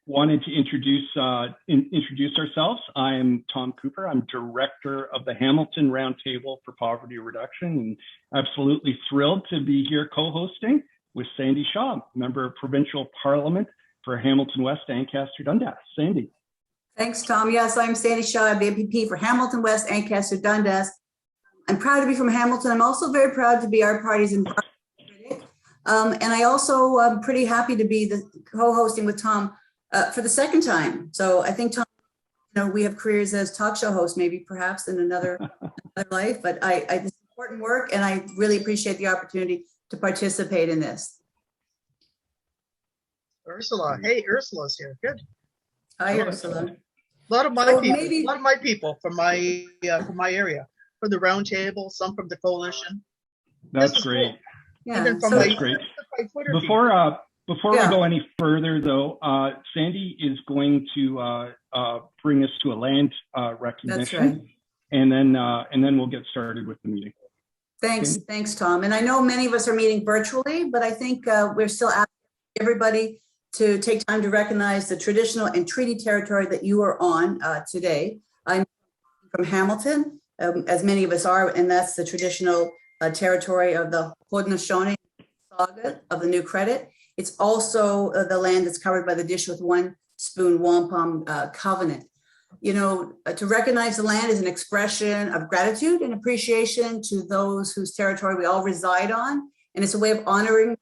wanted to introduce ourselves. I'm Tom Cooper. I'm director of the Hamilton Roundtable for Poverty Reduction, and absolutely thrilled to be here co-hosting with Sandy Shaw, member of Provincial Parliament for Hamilton West, Ancaster, Dundas. Sandy. Thanks, Tom. Yes, I'm Sandy Shaw. I'm the MPP for Hamilton West, Ancaster, Dundas. I'm proud to be from Hamilton. I'm also very proud to be our party's environmental critic. And I also am pretty happy to be the co-hosting with Tom for the second time. So I think, Tom, we have careers as talk show hosts, maybe perhaps in another life, but it's important work, and I really appreciate the opportunity to participate in this. Ursula. Hey, Ursula's here. Good. Hi, Ursula. A lot of my people from my area, from the Roundtable, some from the Coalition. That's great. Cool. Yeah, that's great. Before we go any further, though, Sandy is going to bring us to a land recognition, that's right. and then we'll get started with the meeting. Thanks, Tom. And I know many of us are meeting virtually, but I think we're still asking everybody to take time to recognize the traditional and treaty territory that you are on today. I'm from Hamilton, as many of us are, and that's the traditional territory of the Haudenosaunee Saga of the New Credit. It's also the land that's covered by the Dish with One Spoon Wampum Covenant. To recognize the land is an expression of gratitude and appreciation to those whose territory we all reside on. And it's a way of honoring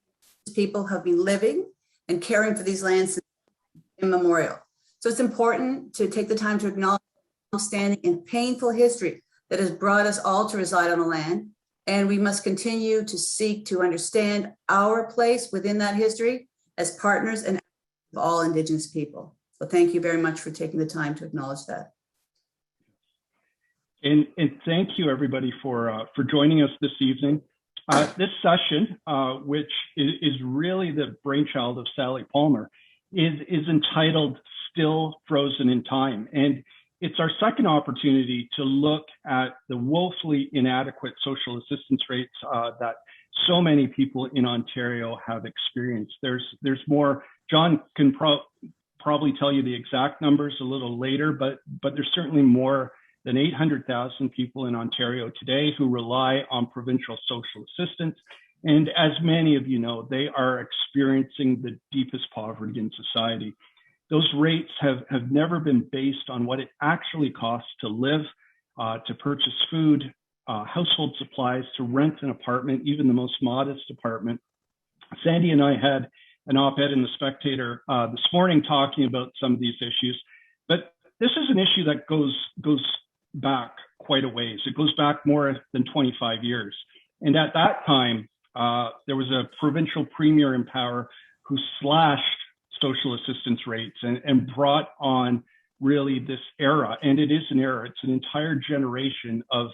people who have been living and caring for these lands since immemorial. So it's important to take the time to acknowledge the long-standing and painful history that has brought us all to reside on the land. And we must continue to seek to understand our place within that history as partners and of all Indigenous people. So thank you very much for taking the time to acknowledge that. And thank you, everybody, for joining us this evening. This session, which is really the brainchild of Sally Palmer, is entitled Still Frozen in Time. And it's our second opportunity to look at the woefully inadequate social assistance rates that so many people in Ontario have experienced. There's more. John can probably tell you the exact numbers a little later, but there's certainly more than 800,000 people in Ontario today who rely on provincial social assistance. And as many of you know, they are experiencing the deepest poverty in society. Those rates have never been based on what it actually costs to live, to purchase food, household supplies, to rent an apartment, even the most modest apartment. Sandy and I had an op-ed in The Spectator this morning talking about some of these issues, but this is an issue that goes back quite a ways. It goes back more than 25 years. And at that time, there was a provincial premier in power who slashed social assistance rates and brought on really this era. And it is an era. It's an entire generation of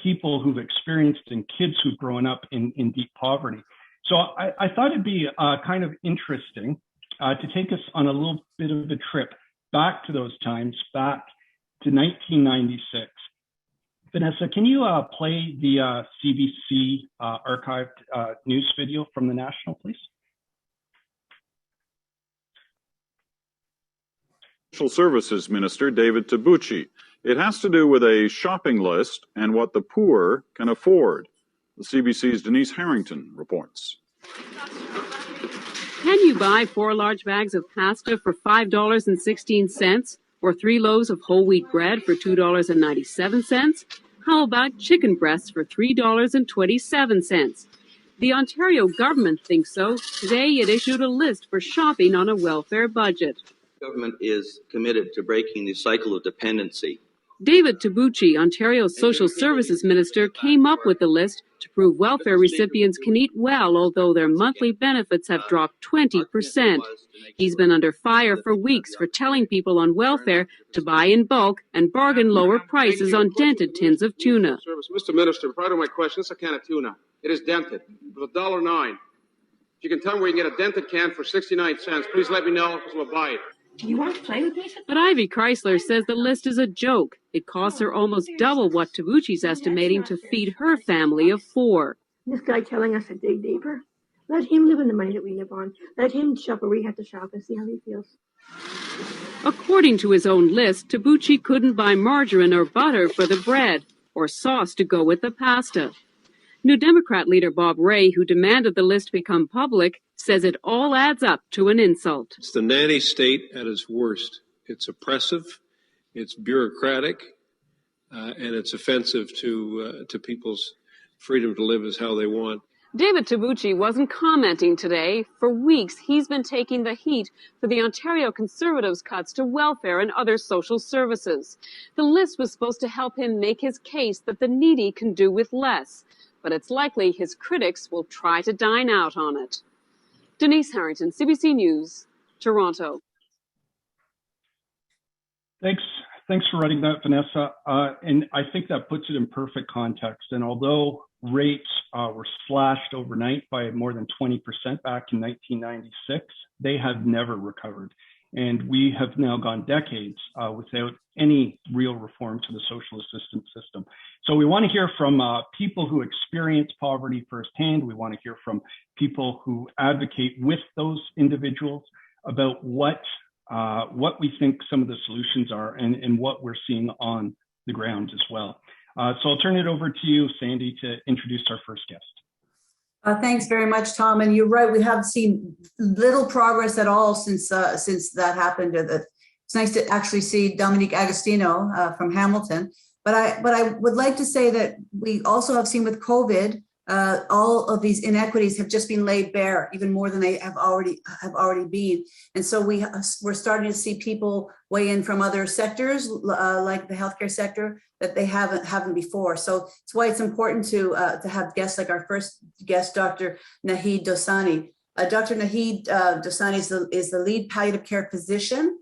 people who've experienced and kids who've grown up in deep poverty. So I thought it'd be kind of interesting to take us on a little bit of a trip back to those times, back to 1996. Vanessa, can you play the CBC archived news video from the National, please? Social Services Minister David Tabucchi. It has to do with a shopping list and what the poor can afford. The CBC's Denise Harrington reports. Can you buy 4 large bags of pasta for $5.16 or 3 loaves of whole wheat bread for $2.97? How about chicken breasts for $3.27? The Ontario government thinks so. Today it issued a list for shopping on a welfare budget. The government is committed to breaking the cycle of dependency. David Tabucchi, Ontario's Social Services Minister, came up with the list to prove welfare recipients can eat well, although their monthly benefits have dropped 20%. He's been under fire for weeks for telling people on welfare to buy in bulk and bargain lower prices on dented tins of tuna. Mr. Minister, part of my question, this is a can of tuna. It is dented. It was $1.09. If you can tell me where you can get a dented can for 69 cents, please let me know because we'll buy it. Do you want to play with me? But Ivy Chrysler says the list is a joke. It costs her almost double what Tabucchi's estimating to feed her family of 4. This guy telling us to dig deeper. Let him live in the money that we live on. Let him shop where we have to shop and see how he feels. According to his own list, Tabucchi couldn't buy margarine or butter for the bread, or sauce to go with the pasta. New Democrat leader Bob Ray, who demanded the list become public, says it all adds up to an insult. It's the nanny state at its worst. It's oppressive, it's bureaucratic, and it's offensive to people's freedom to live as how they want. David Tabucchi wasn't commenting today. For weeks, he's been taking the heat for the Ontario Conservatives' cuts to welfare and other social services. The list was supposed to help him make his case that the needy can do with less, but it's likely his critics will try to dine out on it. Denise Harrington, CBC News, Toronto. Thanks for writing that, Vanessa. And I think that puts it in perfect context. And although rates were slashed overnight by more than 20% back in 1996, they have never recovered. And we have now gone decades without any real reform to the social assistance system. So we want to hear from people who experience poverty firsthand. We want to hear from people who advocate with those individuals about what we think some of the solutions are and what we're seeing on the ground as well. So I'll turn it over to you, Sandy, to introduce our first guest. Thanks very much, Tom. And you're right, we have seen little progress at all since that happened. It's nice to actually see Dominique Agostino from Hamilton. But I would like to say that we also have seen with COVID, all of these inequities have just been laid bare, even more than they have already been. And so we're starting to see people weigh in from other sectors, like the healthcare sector, that they haven't before. So it's why it's important to have guests like our first guest, Dr. Naheed Dosani. Dr. Naheed Dosani is the lead palliative care physician.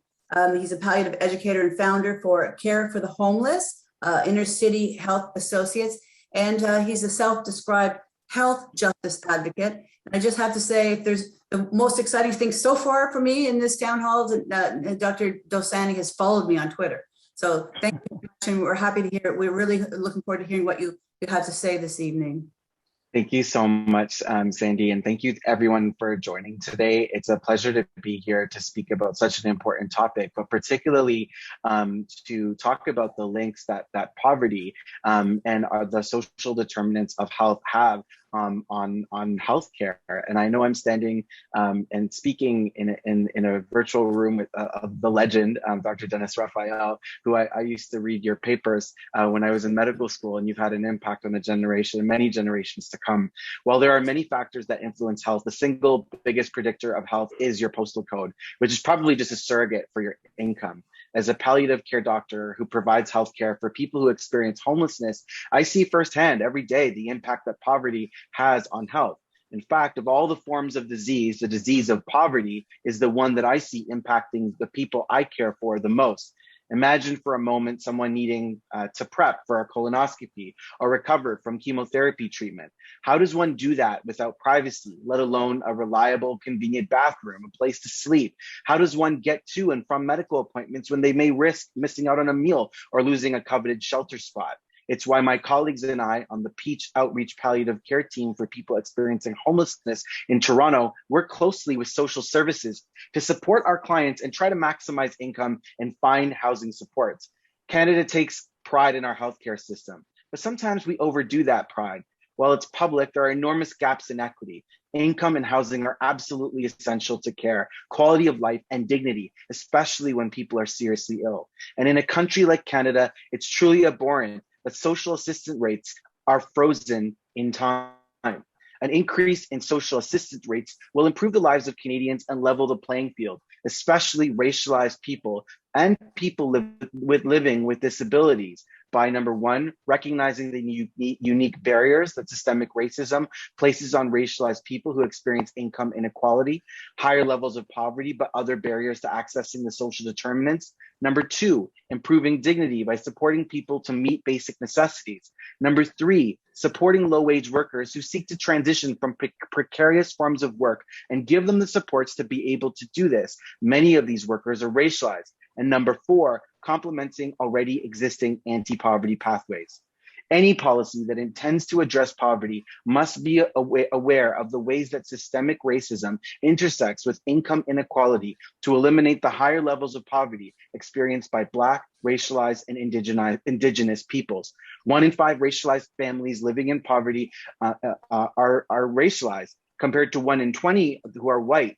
He's a palliative educator and founder for Care for the Homeless, Inner City Health Associates. And he's a self-described health justice advocate. And I just have to say, if there's the most exciting thing so far for me in this town hall, Dr. Dosani has followed me on Twitter. So thank you very much, and we're happy to hear it. We're really looking forward to hearing what you have to say this evening. Thank you so much, Sandy, and thank you everyone for joining today. It's a pleasure to be here to speak about such an important topic, but particularly to talk about the links that poverty and the social determinants of health have on healthcare. And I know I'm standing and speaking in a virtual room with the legend, Dr. Dennis Raphael, who I used to read your papers when I was in medical school, and you've had an impact on a generation, many generations to come. While there are many factors that influence health, the single biggest predictor of health is your postal code, which is probably just a surrogate for your income. As a palliative care doctor who provides healthcare for people who experience homelessness, I see firsthand every day the impact that poverty has on health. In fact, of all the forms of disease, the disease of poverty is the one that I see impacting the people I care for the most. Imagine for a moment someone needing to prep for a colonoscopy or recover from chemotherapy treatment. How does one do that without privacy, let alone a reliable, convenient bathroom, a place to sleep? How does one get to and from medical appointments when they may risk missing out on a meal or losing a coveted shelter spot? It's why my colleagues and I on the Peach Outreach Palliative Care Team for people experiencing homelessness in Toronto work closely with social services to support our clients and try to maximize income and find housing supports. Canada takes pride in our healthcare system, but sometimes we overdo that pride. While it's public, there are enormous gaps in equity. Income and housing are absolutely essential to care, quality of life, and dignity, especially when people are seriously ill. And in a country like Canada, it's truly abhorrent that social assistance rates are frozen in time. An increase in social assistance rates will improve the lives of Canadians and level the playing field, especially racialized people and people living with disabilities, by number one, recognizing the unique barriers that systemic racism places on racialized people who experience income inequality, higher levels of poverty, but other barriers to accessing the social determinants. Number two, improving dignity by supporting people to meet basic necessities. Number three, supporting low-wage workers who seek to transition from precarious forms of work and give them the supports to be able to do this. Many of these workers are racialized. And number four, complementing already existing anti-poverty pathways. Any policy that intends to address poverty must be aware of the ways that systemic racism intersects with income inequality to eliminate the higher levels of poverty experienced by Black, racialized, and indigenous peoples. 1 in 5 racialized families living in poverty are racialized, compared to 1 in 20 who are white.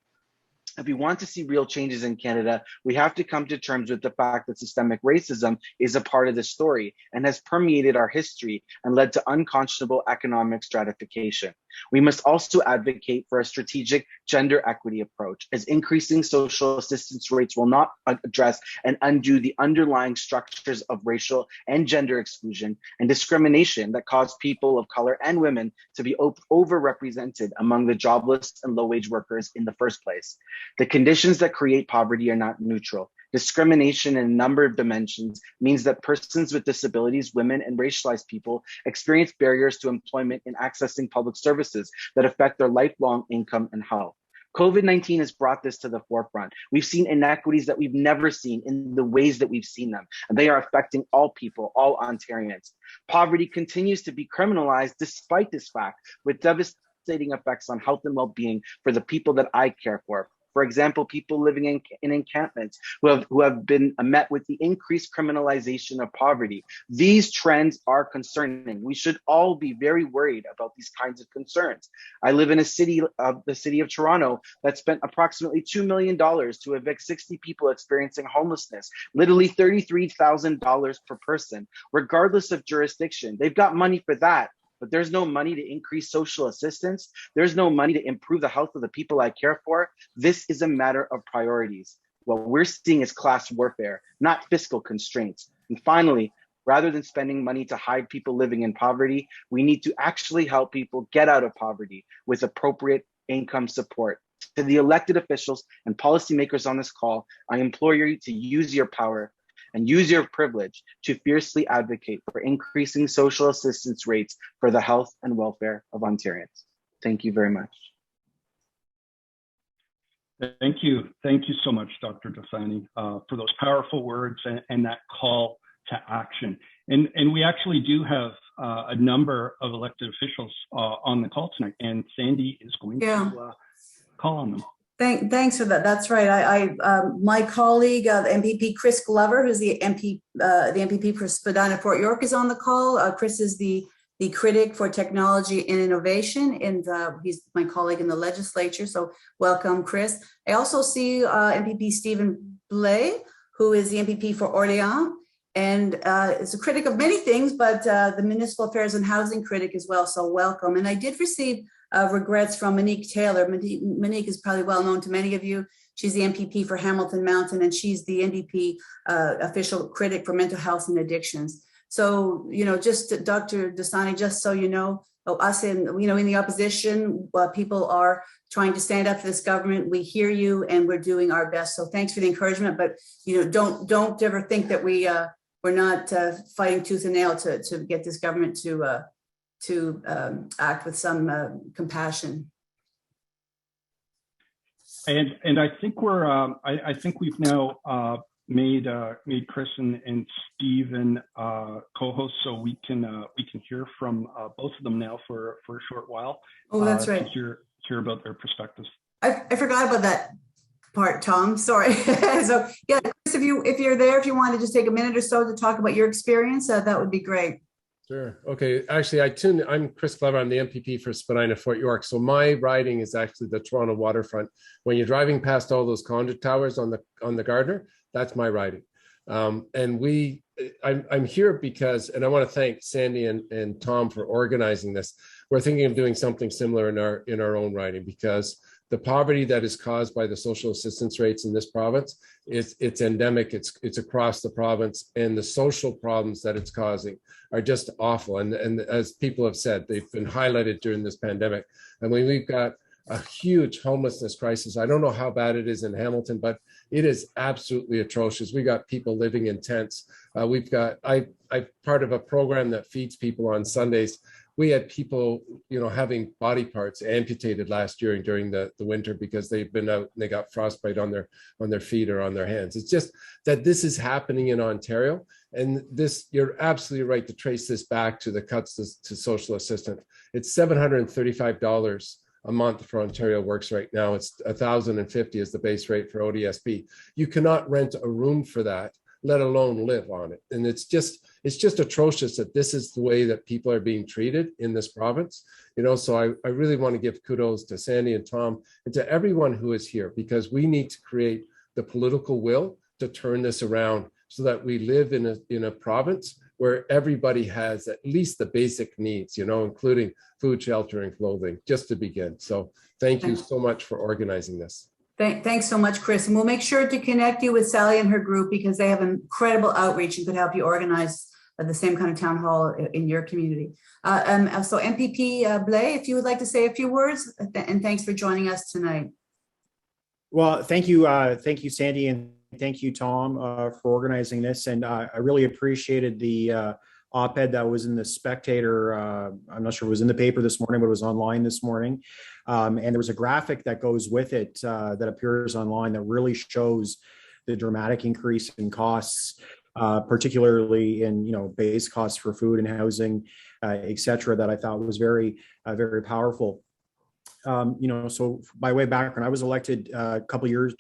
If we want to see real changes in Canada, we have to come to terms with the fact that systemic racism is a part of the story and has permeated our history and led to unconscionable economic stratification. We must also advocate for a strategic gender equity approach, as increasing social assistance rates will not address and undo the underlying structures of racial and gender exclusion and discrimination that cause people of color and women to be overrepresented among the jobless and low-wage workers in the first place. The conditions that create poverty are not neutral. Discrimination in a number of dimensions means that persons with disabilities, women, and racialized people experience barriers to employment in accessing public services that affect their lifelong income and health. COVID-19 has brought this to the forefront. We've seen inequities that we've never seen in the ways that we've seen them, and they are affecting all people, all Ontarians. Poverty continues to be criminalized despite this fact, with devastating effects on health and well-being for the people that I care for. For example, people living in encampments who have been met with the increased criminalization of poverty. These trends are concerning. We should all be very worried about these kinds of concerns. I live in the city of Toronto that spent approximately $2 million to evict 60 people experiencing homelessness, literally $33,000 per person, regardless of jurisdiction. They've got money for that. But there's no money to increase social assistance. There's no money to improve the health of the people I care for. This is a matter of priorities. What we're seeing is class warfare, not fiscal constraints. And finally, rather than spending money to hide people living in poverty, we need to actually help people get out of poverty with appropriate income support. To the elected officials and policymakers on this call, I implore you to use your power and use your privilege to fiercely advocate for increasing social assistance rates for the health and welfare of Ontarians. Thank you very much. Thank you. Thank you so much, Dr. Dosani, for those powerful words and that call to action. And we actually do have a number of elected officials on the call tonight, and Sandy is going to call on them. Thanks for that. That's right. My colleague, MPP Chris Glover, who's the MPP for Spadina Fort York, is on the call. Chris is the critic for technology and innovation, and he's my colleague in the legislature. So welcome, Chris. I also see MPP Stephen Blais, who is the MPP for Orléans, and is a critic of many things, but the municipal affairs and housing critic as well. So welcome. And I did receive regrets from Monique Taylor. Monique is probably well known to many of you. She's the MPP for Hamilton Mountain, and she's the NDP official critic for mental health and addictions. So, just Dr. Dosani, just so you know, us in the opposition, people are trying to stand up to this government. We hear you, and we're doing our best. So thanks for the encouragement, but don't ever think that we're not fighting tooth and nail to get this government to act with some compassion. And I think I think we've now made Chris and Stephen co-hosts, so we can hear from both of them now for a short while. Oh, that's right. To hear about their perspectives. I forgot about that part, Tom. Sorry. So yeah, Chris, if you're there, if you want to just take a minute or so to talk about your experience, that would be great. Sure. Okay. Actually, I'm Chris Glover. I'm the MPP for Spadina Fort York. So my riding is actually the Toronto waterfront. When you're driving past all those condo towers on the Gardner, that's my riding. And I'm here because, and I want to thank Sandy and Tom for organizing this. We're thinking of doing something similar in our own riding, because the poverty that is caused by the social assistance rates in this province it's endemic. It's across the province, and the social problems that it's causing are just awful. And as people have said, they've been highlighted during this pandemic. I mean, we've got a huge homelessness crisis. I don't know how bad it is in Hamilton, but it is absolutely atrocious. We got people living in tents. I'm part of a program that feeds people on Sundays we had people, having body parts amputated last year during the winter because they've been out and they got frostbite on their feet or on their hands. It's just that this is happening in Ontario, and this, you're absolutely right to trace this back to the cuts to social assistance. It's $735 a month for Ontario Works right now. It's $1,050 is the base rate for ODSP. You cannot rent a room for that, let alone live on it. And it's just atrocious that this is the way that people are being treated in this province. So I really want to give kudos to Sandy and Tom and to everyone who is here, because we need to create the political will to turn this around so that we live in a province where everybody has at least the basic needs, including food, shelter, and clothing, just to begin. So thank you so much for organizing this. Thanks so much, Chris. And we'll make sure to connect you with Sally and her group, because they have incredible outreach and could help you organize the same kind of town hall in your community. So MPP Blais, if you would like to say a few words, and thanks for joining us tonight. Well, thank you, Sandy, and thank you, Tom, for organizing this. And I really appreciated the op-ed that was in the Spectator. I'm not sure it was in the paper this morning, but it was online this morning. And there was a graphic that goes with it that appears online that really shows the dramatic increase in costs, particularly in base costs for food and housing, et cetera, that I thought was very, very powerful. So by way of background, I was elected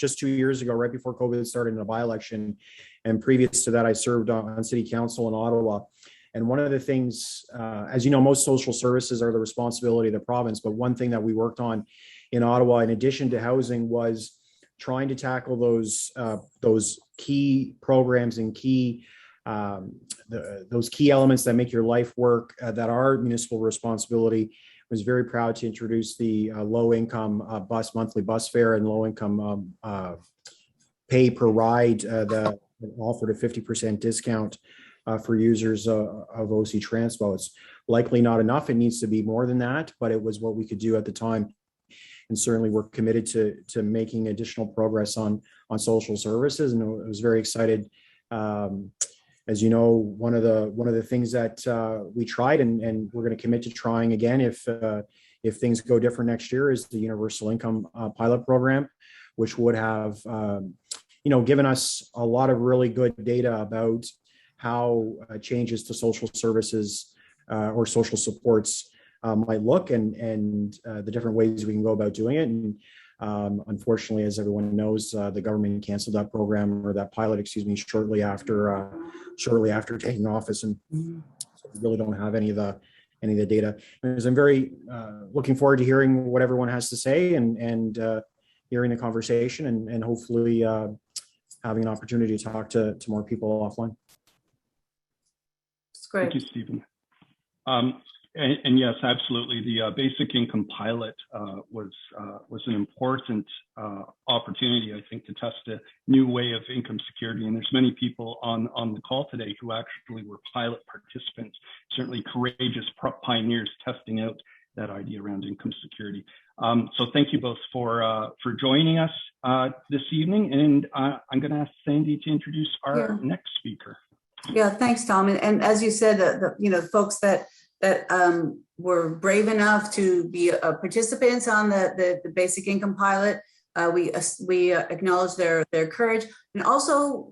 just 2 years ago, right before COVID started, in a by-election. And previous to that, I served on city council in Ottawa. And one of the things, as you know, most social services are the responsibility of the province. But one thing that we worked on in Ottawa, in addition to housing, was trying to tackle those key programs and those key elements that make your life work, that are municipal responsibility. I was very proud to introduce the low-income monthly bus fare and low-income pay per ride that offered a 50% discount for users of OC Transpo. It's likely not enough. It needs to be more than that, but it was what we could do at the time. And certainly we're committed to making additional progress on social services. And I was very excited. As you know, one of the things that we tried, and we're going to commit to trying again if things go different next year, is the universal income pilot program, which would have given us a lot of really good data about how changes to social services or social supports might look, and the different ways we can go about doing it. And unfortunately, as everyone knows, the government canceled that program, or that pilot, shortly after taking office, and so we really don't have any of the data. As I'm very looking forward to hearing what everyone has to say, and hearing the conversation, and hopefully having an opportunity to talk to more people offline. That's great. Thank you, Stephen. And yes, absolutely. The basic income pilot was an important opportunity, I think, to test a new way of income security. And there's many people on the call today who actually were pilot participants, certainly courageous pioneers testing out that idea around income security. So thank you both for joining us this evening. And I'm going to ask Sandy to introduce our next speaker. Yeah, thanks, Tom. And as you said, the folks that were brave enough to be participants on the basic income pilot, we acknowledge their courage, and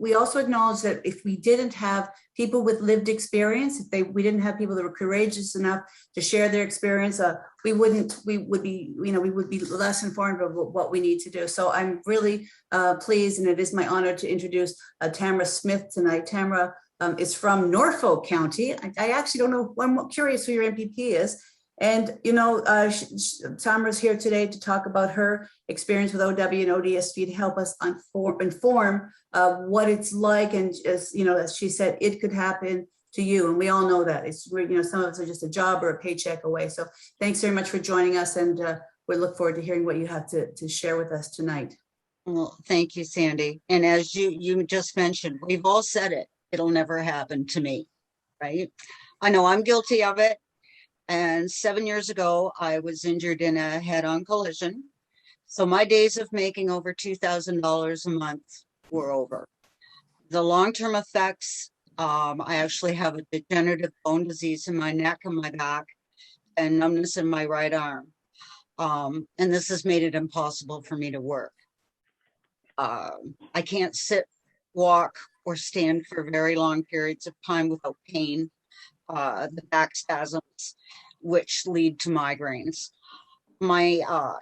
we also acknowledge that if we didn't have people with lived experience, we didn't have people that were courageous enough to share their experience, we would be less informed of what we need to do. So I'm really pleased, and it is my honor to introduce Tamara Smith tonight. Tamara is from Norfolk County. I actually don't know. I'm curious who your MPP is. And, Tamara's here today to talk about her experience with OW and ODSP to help us inform what it's like. And as she said, it could happen to you. And we all know that. It's, some of us are just a job or a paycheck away. So thanks very much for joining us. And we look forward to hearing what you have to share with us tonight. Well, thank you, Sandy. And as you just mentioned, we've all said it. It'll never happen to me, right? I know I'm guilty of it. And 7 years ago, I was injured in a head-on collision. So my days of making over $2,000 a month were over. The long-term effects, I actually have a degenerative bone disease in my neck and my back. and numbness in my right arm. And this has made it impossible for me to work. I can't sit, walk, or stand for very long periods of time without pain, the back spasms, which lead to migraines. My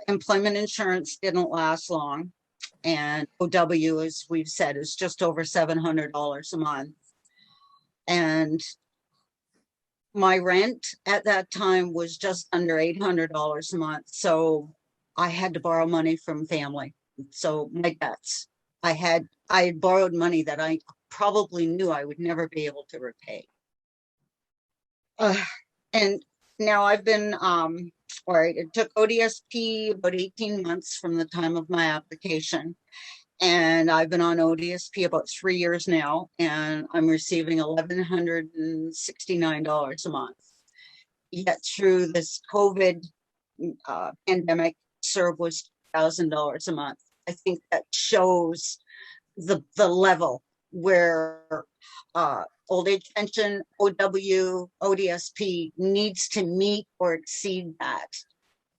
employment insurance didn't last long, and OW, as we've said, is just over $700 a month. And my rent at that time was just under $800 a month. So I had to borrow money from family. So my debts, I had borrowed money that I probably knew I would never be able to repay. And now I've been, it took ODSP about 18 months from the time of my application. And I've been on ODSP about 3 years now, and I'm receiving $1,169 a month. Yet through this COVID pandemic, CERB was $1,000 a month. I think that shows the level where old age pension, OW, ODSP needs to meet or exceed that.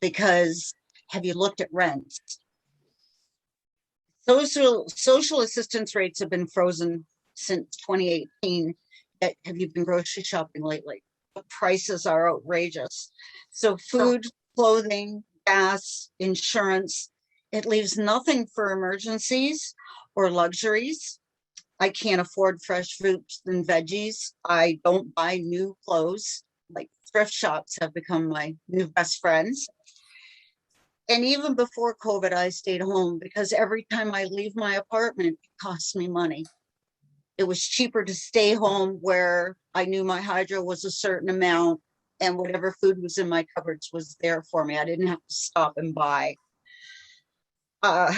Because have you looked at rents? Social assistance rates have been frozen since 2018. Yet have you been grocery shopping lately? The prices are outrageous. So food, clothing, gas, insurance, it leaves nothing for emergencies or luxuries. I can't afford fresh fruits and veggies. I don't buy new clothes. Like thrift shops have become my new best friends. And even before COVID, I stayed home because every time I leave my apartment, it costs me money. It was cheaper to stay home where I knew my hydro was a certain amount and whatever food was in my cupboards was there for me. I didn't have to stop and buy. I'll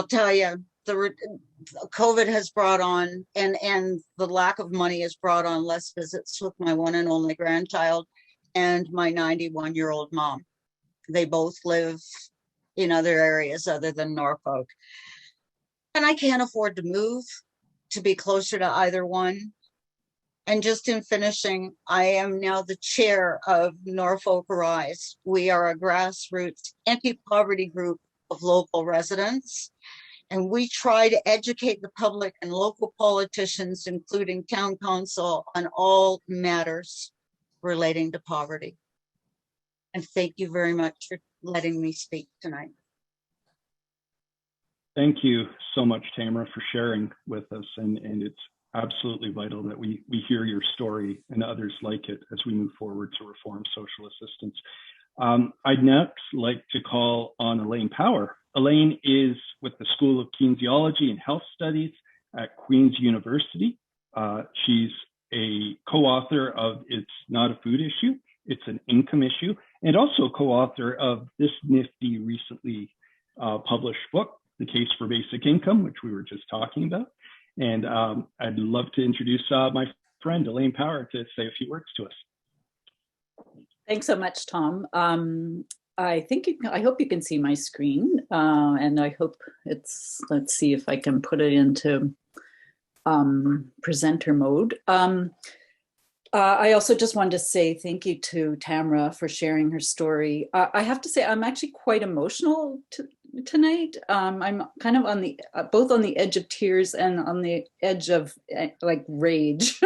tell you, COVID has brought on, and the lack of money has brought on less visits with my one and only grandchild and my 91-year-old mom. They both live in other areas other than Norfolk. And I can't afford to move to be closer to either one. And just in finishing, I am now the chair of Norfolk Arise. We are a grassroots anti-poverty group of local residents. And we try to educate the public and local politicians, including town council, on all matters relating to poverty. And thank you very much for letting me speak tonight. Thank you so much, Tamara, for sharing with us. And it's absolutely vital that we hear your story and others like it as we move forward to reform social assistance. I'd next like to call on Elaine Power. Elaine is with the School of Kinesiology and Health Studies at Queen's University. She's a co-author of It's Not a Food Issue, It's an Income Issue, and also co-author of this nifty recently published book, The Case for Basic Income, which we were just talking about. And I'd love to introduce my friend, Elaine Power, to say a few words to us. Thanks so much, Tom. I hope you can see my screen, and I hope let's see if I can put it into presenter mode. I also just wanted to say thank you to Tamara for sharing her story. I have to say I'm actually quite emotional tonight. I'm kind of on the both on the edge of tears and on the edge of like rage.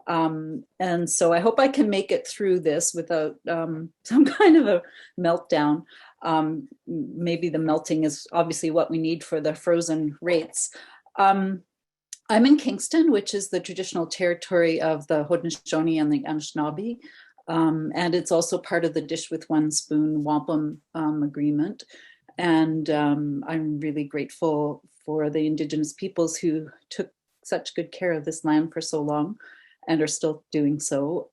And so I hope I can make it through this without some kind of a meltdown. Maybe the melting is obviously what we need for the frozen rates. I'm in Kingston, which is the traditional territory of the Haudenosaunee and the Anishinaabe. And it's also part of the Dish with One Spoon Wampum agreement. And I'm really grateful for the Indigenous peoples who took such good care of this land for so long and are still doing so.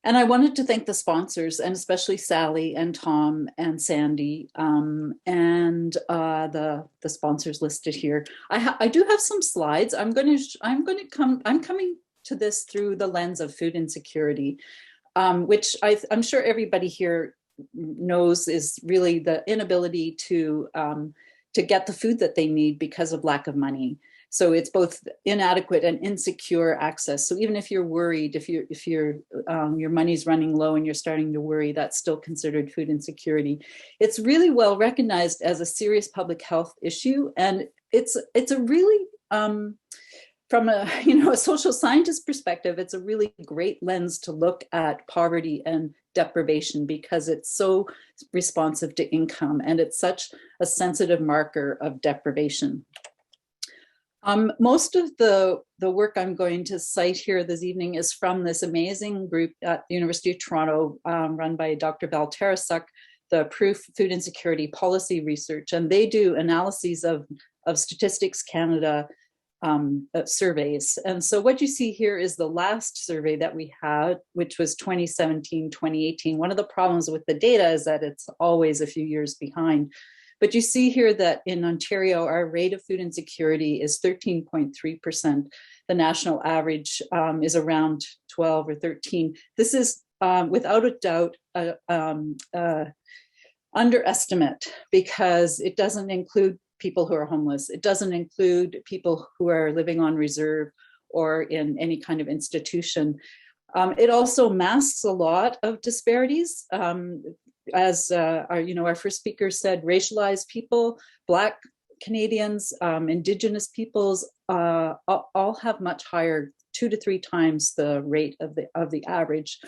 And I wanted to thank the sponsors, and especially Sally and Tom and Sandy, and the sponsors listed here. I do have some slides. I'm coming to this through the lens of food insecurity, which I'm sure everybody here knows is really the inability to to get the food that they need because of lack of money. So it's both inadequate and insecure access. So even if you're worried, if your money's running low and you're starting to worry, that's still considered food insecurity. It's really well recognized as a serious public health issue, and it's a really from a social scientist perspective, it's a really great lens to look at poverty and deprivation because it's so responsive to income and it's such a sensitive marker of deprivation. Most of the work I'm going to cite here this evening is from this amazing group at the University of Toronto, run by Dr. Val Tarasuk, the Proof Food Insecurity Policy Research, and they do analyses of Statistics Canada surveys. And so what you see here is the last survey that we had, which was 2017-2018. One of the problems with the data is that it's always a few years behind. But you see here that in Ontario, our rate of food insecurity is 13.3%. The national average is around 12 or 13. This is without a doubt underestimate because it doesn't include people who are homeless. It doesn't include people who are living on reserve or in any kind of institution. It also masks a lot of disparities. As our first speaker said, racialized people, Black Canadians, Indigenous peoples, all have much higher, 2 to 3 times the rate of the average,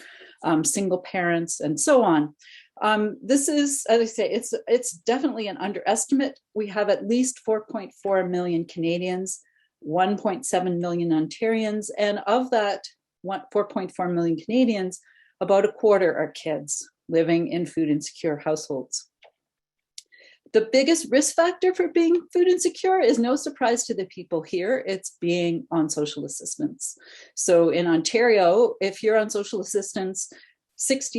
single parents, and so on. This is, as I say, it's definitely an underestimate. We have at least 4.4 million Canadians, 1.7 million Ontarians, and of that 4.4 million Canadians, about a quarter are kids living in food insecure households. The biggest risk factor for being food insecure is no surprise to the people here. It's being on social assistance. So in Ontario, if you're on social assistance,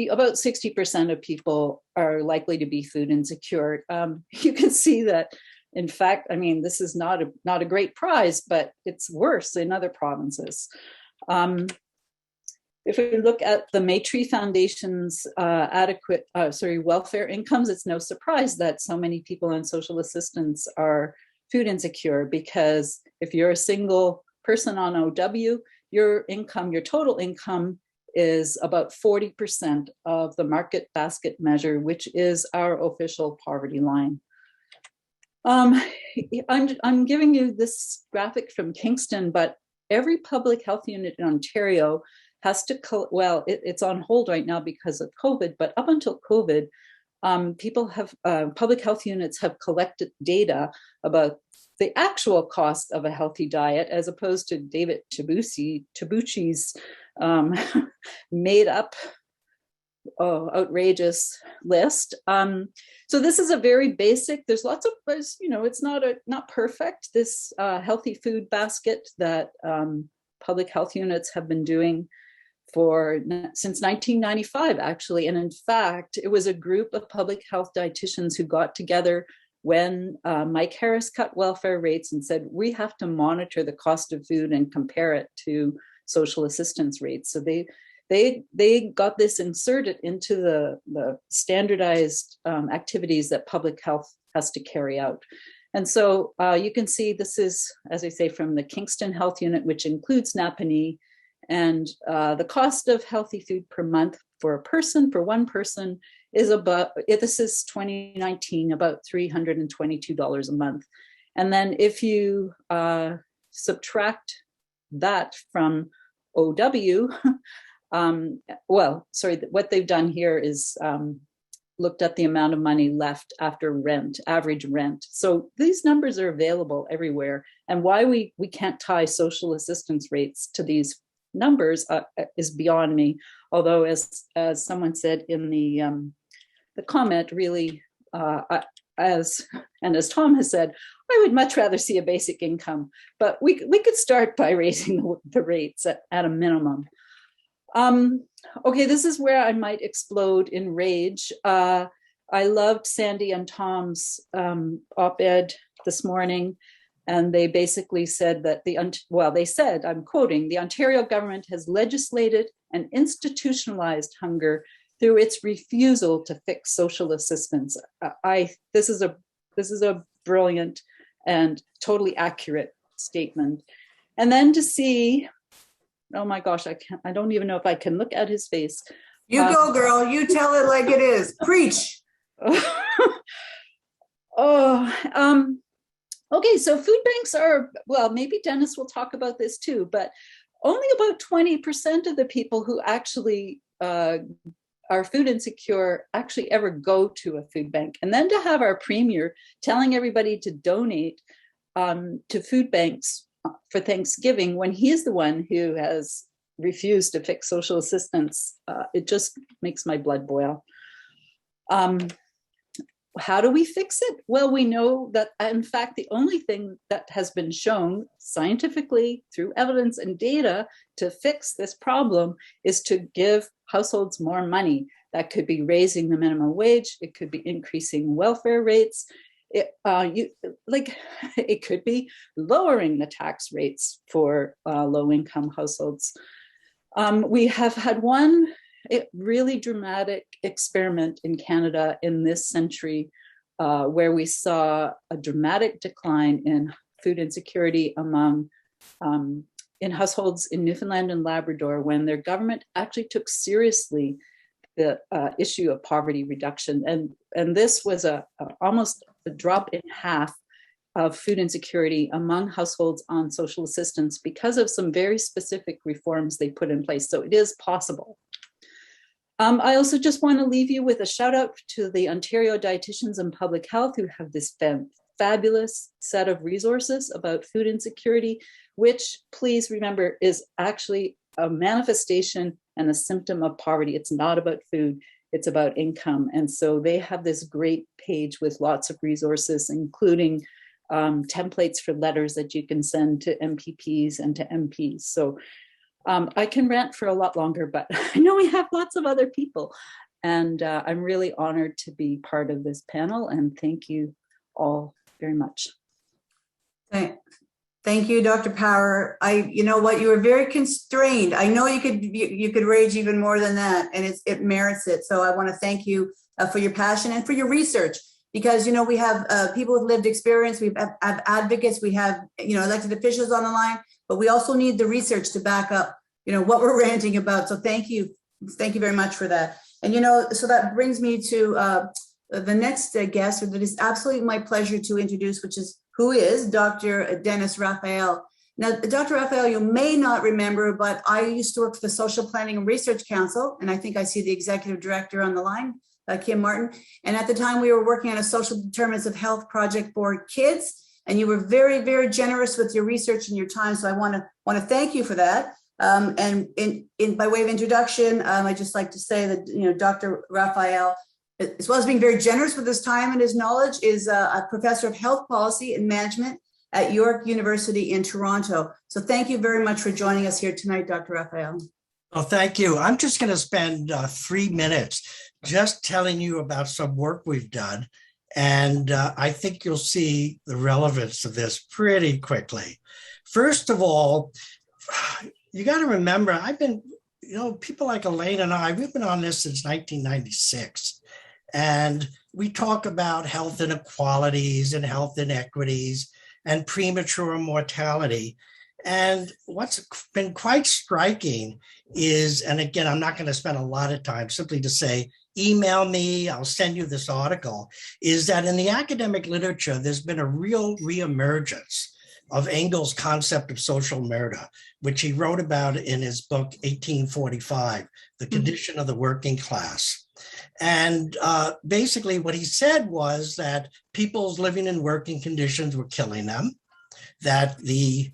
about 60% of people are likely to be food insecure. You can see that, in fact, I mean, this is not a great prize, but it's worse in other provinces. If we look at the Maitri Foundation's welfare incomes, it's no surprise that so many people on social assistance are food insecure because if you're a single person on OW, your total income is about 40% of the market basket measure, which is our official poverty line. I'm giving you this graphic from Kingston, but every public health unit in Ontario has to, it's on hold right now because of COVID, but up until COVID, public health units have collected data about the actual cost of a healthy diet as opposed to David Tabucci's made up outrageous list. So this is a very basic, there's lots of, it's not perfect, this healthy food basket that public health units have been doing since 1995, actually. And in fact, it was a group of public health dietitians who got together when Mike Harris cut welfare rates and said, we have to monitor the cost of food and compare it to social assistance rates. So they got this inserted into the standardized activities that public health has to carry out. And so you can see this is, as I say, from the Kingston Health Unit, which includes Napanee. And the cost of healthy food per month for one person, is about, this is 2019, about $322 a month. And then if you subtract that from OW, what they've done here is looked at the amount of money left after rent, average rent. So these numbers are available everywhere. And why we can't tie social assistance rates to these numbers is beyond me. Although, as someone said in the comment, really, as Tom has said, I would much rather see a basic income. But we could start by raising the rates at a minimum. Okay, this is where I might explode in rage. I loved Sandy and Tom's op-ed this morning. And they basically said that they said, I'm quoting, the Ontario government has legislated and institutionalized hunger through its refusal to fix social assistance. This is a brilliant and totally accurate statement. And then to see, oh my gosh, I don't even know if I can look at his face. You go, girl. You tell it like it is. Preach. Okay, so food banks are, well, maybe Dennis will talk about this too, but only about 20% of the people who actually are food insecure actually ever go to a food bank. And then to have our premier telling everybody to donate to food banks for Thanksgiving when he is the one who has refused to fix social assistance, it just makes my blood boil. How do we fix it? Well, we know that, in fact, the only thing that has been shown scientifically through evidence and data to fix this problem is to give households more money. That could be raising the minimum wage. It could be increasing welfare rates. It could be lowering the tax rates for low-income households. We have had one really dramatic experiment in Canada in this century where we saw a dramatic decline in food insecurity among in households in Newfoundland and Labrador when their government actually took seriously the issue of poverty reduction. And this was almost a drop in half of food insecurity among households on social assistance because of some very specific reforms they put in place. So it is possible. I also just want to leave you with a shout out to the Ontario Dietitians and Public Health who have this fabulous set of resources about food insecurity, which, please remember, is actually a manifestation and a symptom of poverty. It's not about food, it's about income. And so they have this great page with lots of resources, including templates for letters that you can send to MPPs and to MPs. So I can rant for a lot longer, but I know we have lots of other people. And I'm really honored to be part of this panel. And thank you all very much. Thank you, Dr. Power. You know what, you were very constrained. I know you could rage even more than that, and it merits it. So I want to thank you for your passion and for your research, because, you know, we have people with lived experience, we have advocates, we have, you know, elected officials on the line, but we also need the research to back up, you know, what we're ranting about. So thank you very much for that. And, you know, so that brings me to the next guest, that is absolutely my pleasure to introduce, who is Dr. Dennis Raphael. Now, Dr. Raphael, you may not remember, but I used to work for the Social Planning and Research Council, and I think I see the executive director on the line, Kim Martin. And at the time, we were working on a social determinants of health project for kids, and you were very, very generous with your research and your time. So I want to thank you for that. And by way of introduction, I'd just like to say that, you know, Dr. Raphael, as well as being very generous with his time and his knowledge, is a professor of health policy and management at York University in Toronto. So thank you very much for joining us here tonight, Dr. Raphael. Oh, thank you. I'm just going to spend 3 minutes just telling you about some work we've done. And I think you'll see the relevance of this pretty quickly. First of all, you got to remember, I've been, you know, people like Elaine and I, we've been on this since 1996. And we talk about health inequalities and health inequities and premature mortality. And what's been quite striking is, and again, I'm not going to spend a lot of time simply to say, email me, I'll send you this article, is that in the academic literature, there's been a real reemergence of Engels' concept of social murder, which he wrote about in his book, 1845, The Condition of the Working Class. And basically what he said was that people's living and working conditions were killing them, that the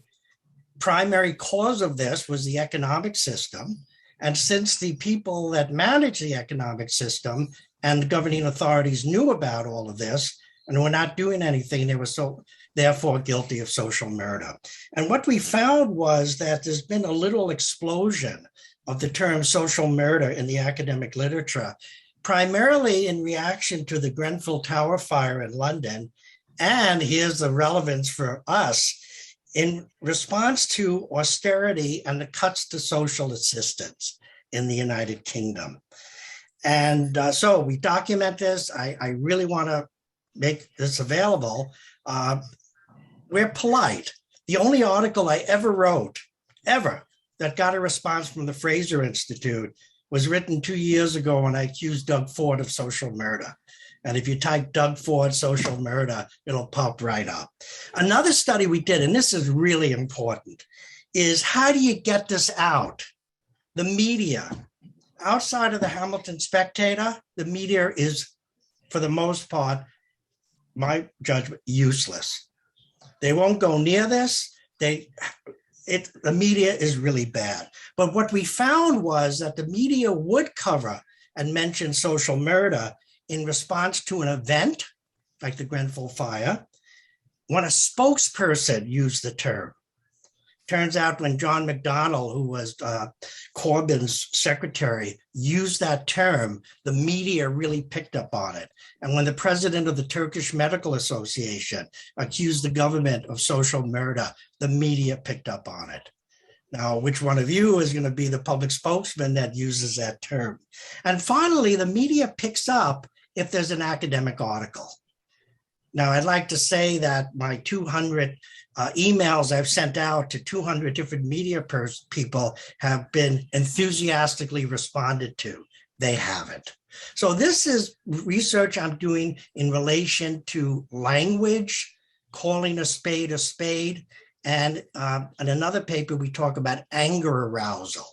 primary cause of this was the economic system. And since the people that manage the economic system and the governing authorities knew about all of this and were not doing anything, they were so therefore guilty of social murder. And what we found was that there's been a little explosion of the term social murder in the academic literature, primarily in reaction to the Grenfell Tower fire in London. And here's the relevance for us, in response to austerity and the cuts to social assistance in the United Kingdom. And so we document this. I really want to make this available. We're polite. The only article I ever wrote, ever, that got a response from the Fraser Institute was written 2 years ago when I accused Doug Ford of social murder. And if you type Doug Ford social murder, it'll pop right up. Another study we did, and this is really important, is how do you get this out? The media, outside of the Hamilton Spectator, the media is, for the most part, my judgment, useless. They won't go near this. The media is really bad. But what we found was that the media would cover and mention social murder in response to an event, like the Grenfell fire, when a spokesperson used the term. Turns out when John McDonnell, who was Corbyn's secretary, used that term, the media really picked up on it. And when the president of the Turkish Medical Association accused the government of social murder, the media picked up on it. Now, which one of you is going to be the public spokesman that uses that term? And finally, the media picks up if there's an academic article. Now, I'd like to say that my 200 emails I've sent out to 200 different media people have been enthusiastically responded to. They haven't. So this is research I'm doing in relation to language, calling a spade, and in another paper we talk about anger arousal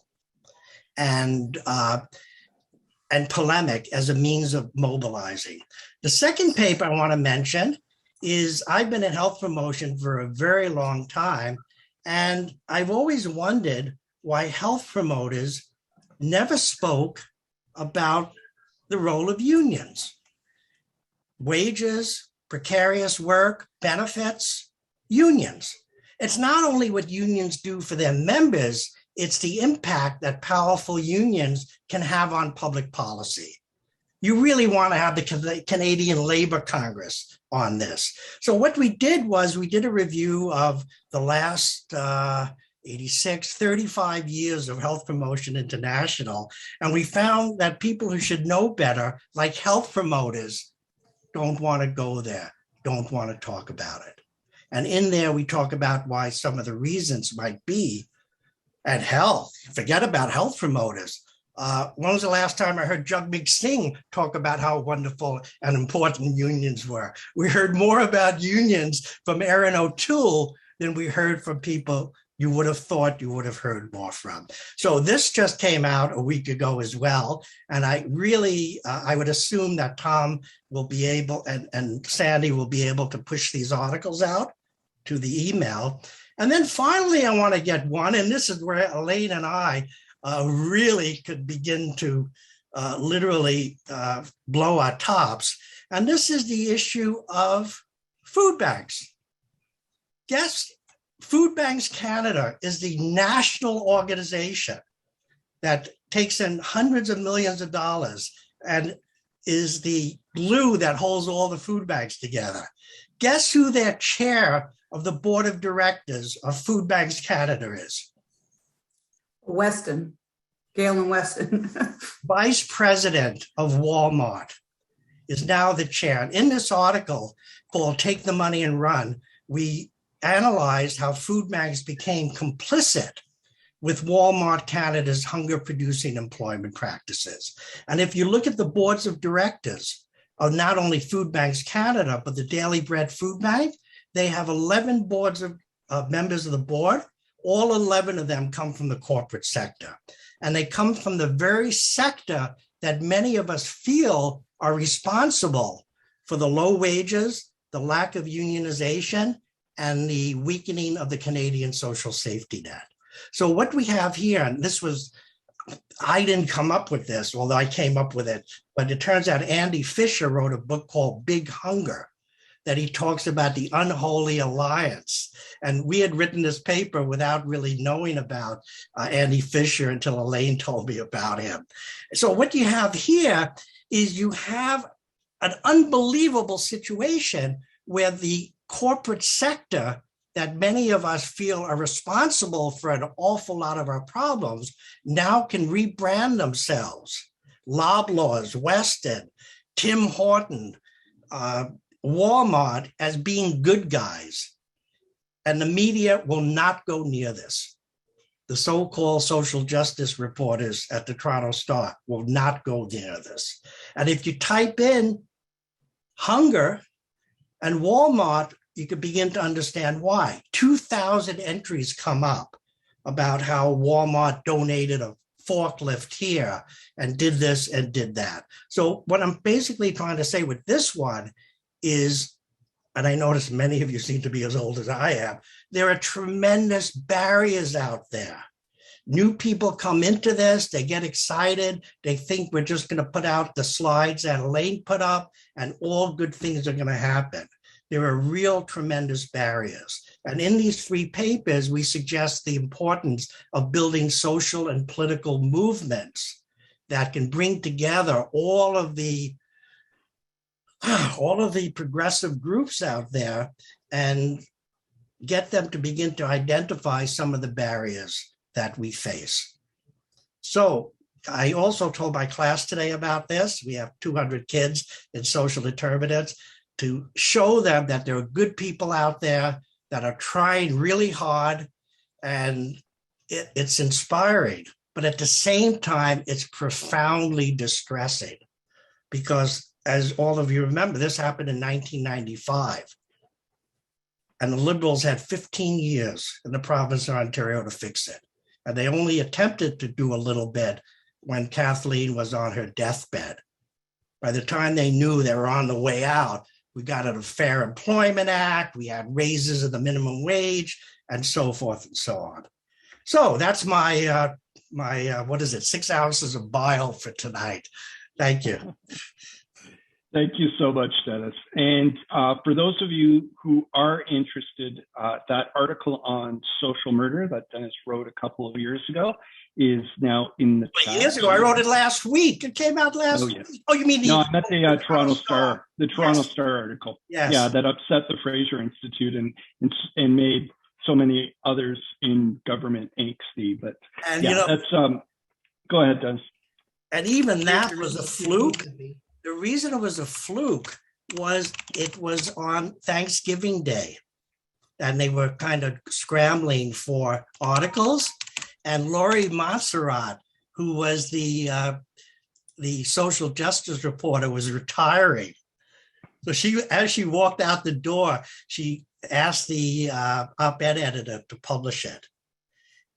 and polemic as a means of mobilizing. The second paper I want to mention is I've been in health promotion for a very long time, and I've always wondered why health promoters never spoke about the role of unions. Wages, precarious work, benefits, unions. It's not only what unions do for their members, it's the impact that powerful unions can have on public policy. You really want to have the Canadian Labour Congress on this. So what we did was we did a review of the last 35 years of Health Promotion International, and we found that people who should know better, like health promoters, don't want to go there, don't want to talk about it. And in there, we talk about why some of the reasons might be, and health, forget about health promoters. When was the last time I heard Jagmeet Singh talk about how wonderful and important unions were? We heard more about unions from Erin O'Toole than we heard from people you would have thought you would have heard more from. So this just came out a week ago as well. And I really, I would assume that Tom will be able, and Sandy will be able to push these articles out to the email. And then finally, I want to get one, and this is where Elaine and I really could begin to literally blow our tops. And this is the issue of food banks. Yes, Food Banks Canada is the national organization that takes in hundreds of millions of dollars and is the glue that holds all the food banks together. Guess who their chair of the board of directors of Food Banks Canada is? Weston, Galen Weston. Vice president of Walmart is now the chair. And in this article called Take the Money and Run, we analyzed how food banks became complicit with Walmart Canada's hunger-producing employment practices. And if you look at the boards of directors of not only Food Banks Canada, but the Daily Bread Food Bank, they have 11 boards of members of the board. All 11 of them come from the corporate sector. And they come from the very sector that many of us feel are responsible for the low wages, the lack of unionization, and the weakening of the Canadian social safety net. So what we have here, and this was, I didn't come up with this, although I came up with it, but it turns out Andy Fisher wrote a book called Big Hunger, that he talks about the unholy alliance. And we had written this paper without really knowing about Andy Fisher until Elaine told me about him. So what you have here is you have an unbelievable situation where the corporate sector that many of us feel are responsible for an awful lot of our problems now can rebrand themselves. Loblaws, Weston, Tim Horton, Walmart as being good guys, and the media will not go near this. The so-called social justice reporters at the Toronto Star will not go near this. And if you type in hunger and Walmart, you could begin to understand why. 2,000 entries come up about how Walmart donated a forklift here and did this and did that. So what I'm basically trying to say with this one is, and I notice many of you seem to be as old as I am, there are tremendous barriers out there. New people come into this, they get excited, they think we're just going to put out the slides that Elaine put up and all good things are going to happen. There are real tremendous barriers. And in these 3 papers, we suggest the importance of building social and political movements that can bring together all of the progressive groups out there and get them to begin to identify some of the barriers that we face. So I also told my class today about this. We have 200 kids in social determinants, to show them that there are good people out there that are trying really hard, and it's inspiring. But at the same time, it's profoundly distressing because, as all of you remember, this happened in 1995. And the Liberals had 15 years in the province of Ontario to fix it. And they only attempted to do a little bit when Kathleen was on her deathbed. By the time they knew they were on the way out, we got a Fair Employment Act, we had raises of the minimum wage, and so forth and so on. So that's my, what is it, 6 ounces of bile for tonight. Thank you. Thank you so much, Dennis. And for those of you who are interested, that article on social murder that Dennis wrote a couple of years ago is now in the chat. Years ago, I wrote it last week. It came out last week. Oh, you mean No, I meant the Toronto Star, the Toronto Yes. Star article. Yes. Yeah, that upset the Fraser Institute and made so many others in government angsty. But And, yeah, you know, that's go ahead, Dennis. And even that was a fluke. The reason it was a fluke was it was on Thanksgiving Day. And they were kind of scrambling for articles. And Laurie Montserrat, who was the social justice reporter, was retiring. So she, as she walked out the door, she asked the op-ed editor to publish it.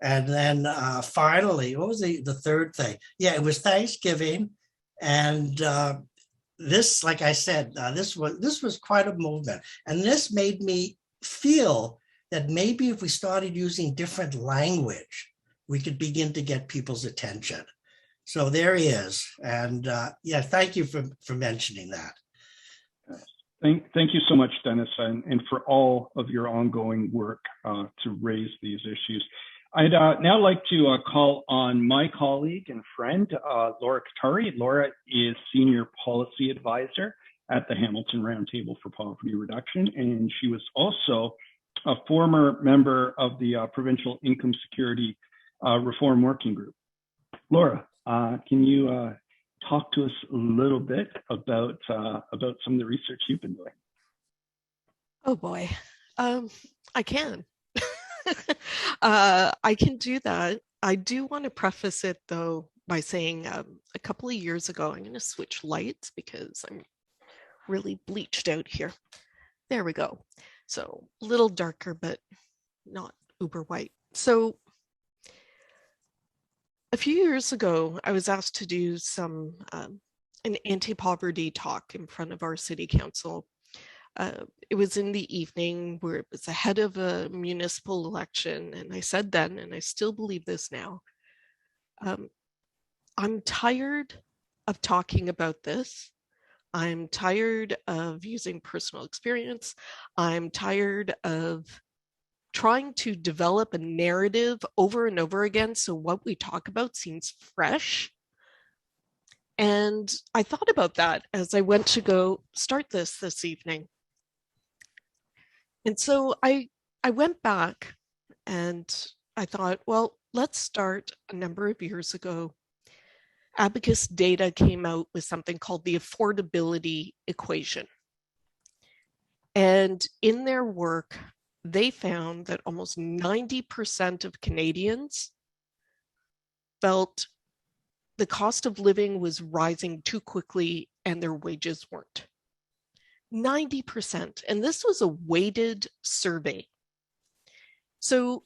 And then finally, what was the third thing? Yeah, it was Thanksgiving. And this, like I said, this was quite a movement. And this made me feel that maybe if we started using different language, we could begin to get people's attention. So there he is. And yeah, thank you for mentioning that. Thank you so much, Dennis, and for all of your ongoing work to raise these issues. I'd now like to call on my colleague and friend, Laura Katari. Laura is Senior Policy Advisor at the Hamilton Roundtable for Poverty Reduction, and she was also a former member of the Provincial Income Security Reform Working Group. Laura, can you talk to us a little bit about some of the research you've been doing? Oh boy, I can. I can do that. I do want to preface it though by saying a couple of years ago, I'm going to switch lights because I'm really bleached out here. There we go. So a little darker, but not uber white. So a few years ago, I was asked to do some an anti-poverty talk in front of our city council. It was in the evening where it was ahead of a municipal election. And I said then, and I still believe this now, I'm tired of talking about this. I'm tired of using personal experience. I'm tired of trying to develop a narrative over and over again so what we talk about seems fresh. And I thought about that as I went to go start this evening. And so I went back and I thought, well, let's start a number of years ago. Abacus Data came out with something called the affordability equation. And in their work, they found that almost 90% of Canadians felt the cost of living was rising too quickly and their wages weren't. 90%. And this was a weighted survey. So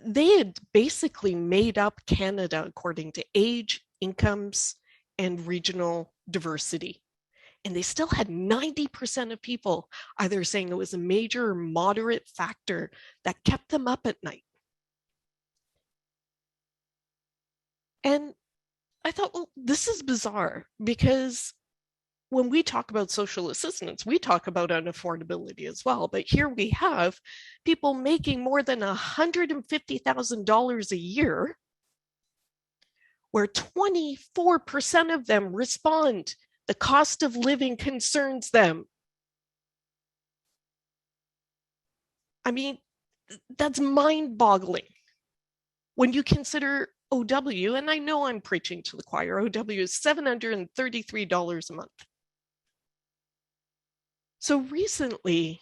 they had basically made up Canada according to age, incomes, and regional diversity. And they still had 90% of people either saying it was a major or moderate factor that kept them up at night. And I thought, well, this is bizarre, because when we talk about social assistance, we talk about unaffordability as well. But here we have people making more than $150,000 a year, where 24% of them respond the cost of living concerns them. I mean, that's mind-boggling when you consider OW, and I know I'm preaching to the choir, OW is $733 a month. So recently,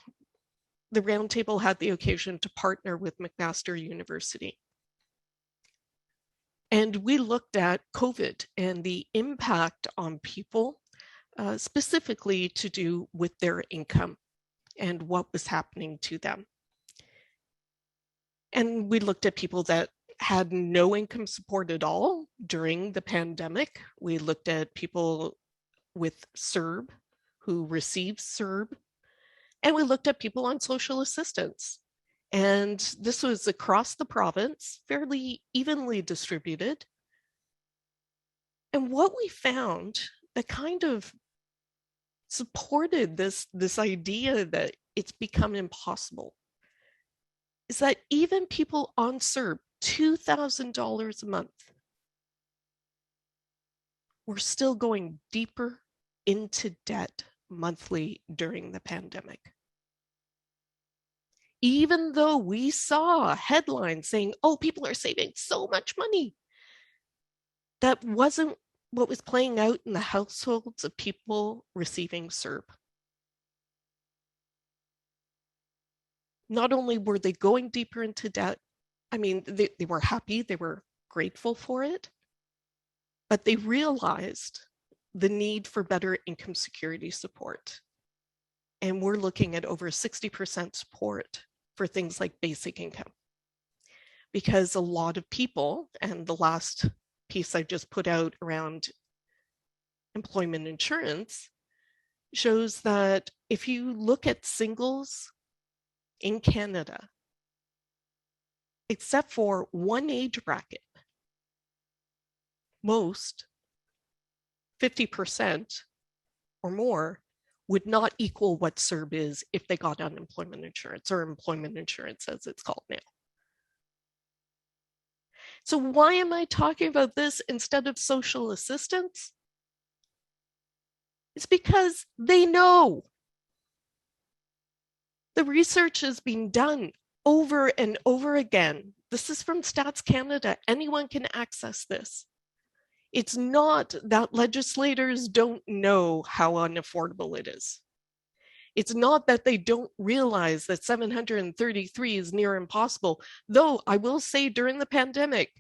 the Roundtable had the occasion to partner with McMaster University. And we looked at COVID and the impact on people, specifically to do with their income and what was happening to them. And we looked at people that had no income support at all during the pandemic. We looked at people with CERB who received CERB, and we looked at people on social assistance. And this was across the province, fairly evenly distributed. And what we found that kind of supported this idea that it's become impossible is that even people on CERB, $2,000 a month, were still going deeper into debt monthly during the pandemic. Even though we saw headlines saying, oh, people are saving so much money, that wasn't what was playing out in the households of people receiving CERB. Not only were they going deeper into debt, I mean, they were happy, they were grateful for it, but they realized the need for better income security support. And we're looking at over 60% support for things like basic income. Because a lot of people, and the last piece I just put out around employment insurance shows that if you look at singles in Canada, except for one age bracket, most 50% or more would not equal what CERB is if they got unemployment insurance, or employment insurance as it's called now. So why am I talking about this instead of social assistance? It's because they know. The research has been done over and over again. This is from Stats Canada. Anyone can access this. It's not that legislators don't know how unaffordable it is. It's not that they don't realize that 733 is near impossible. Though I will say during the pandemic,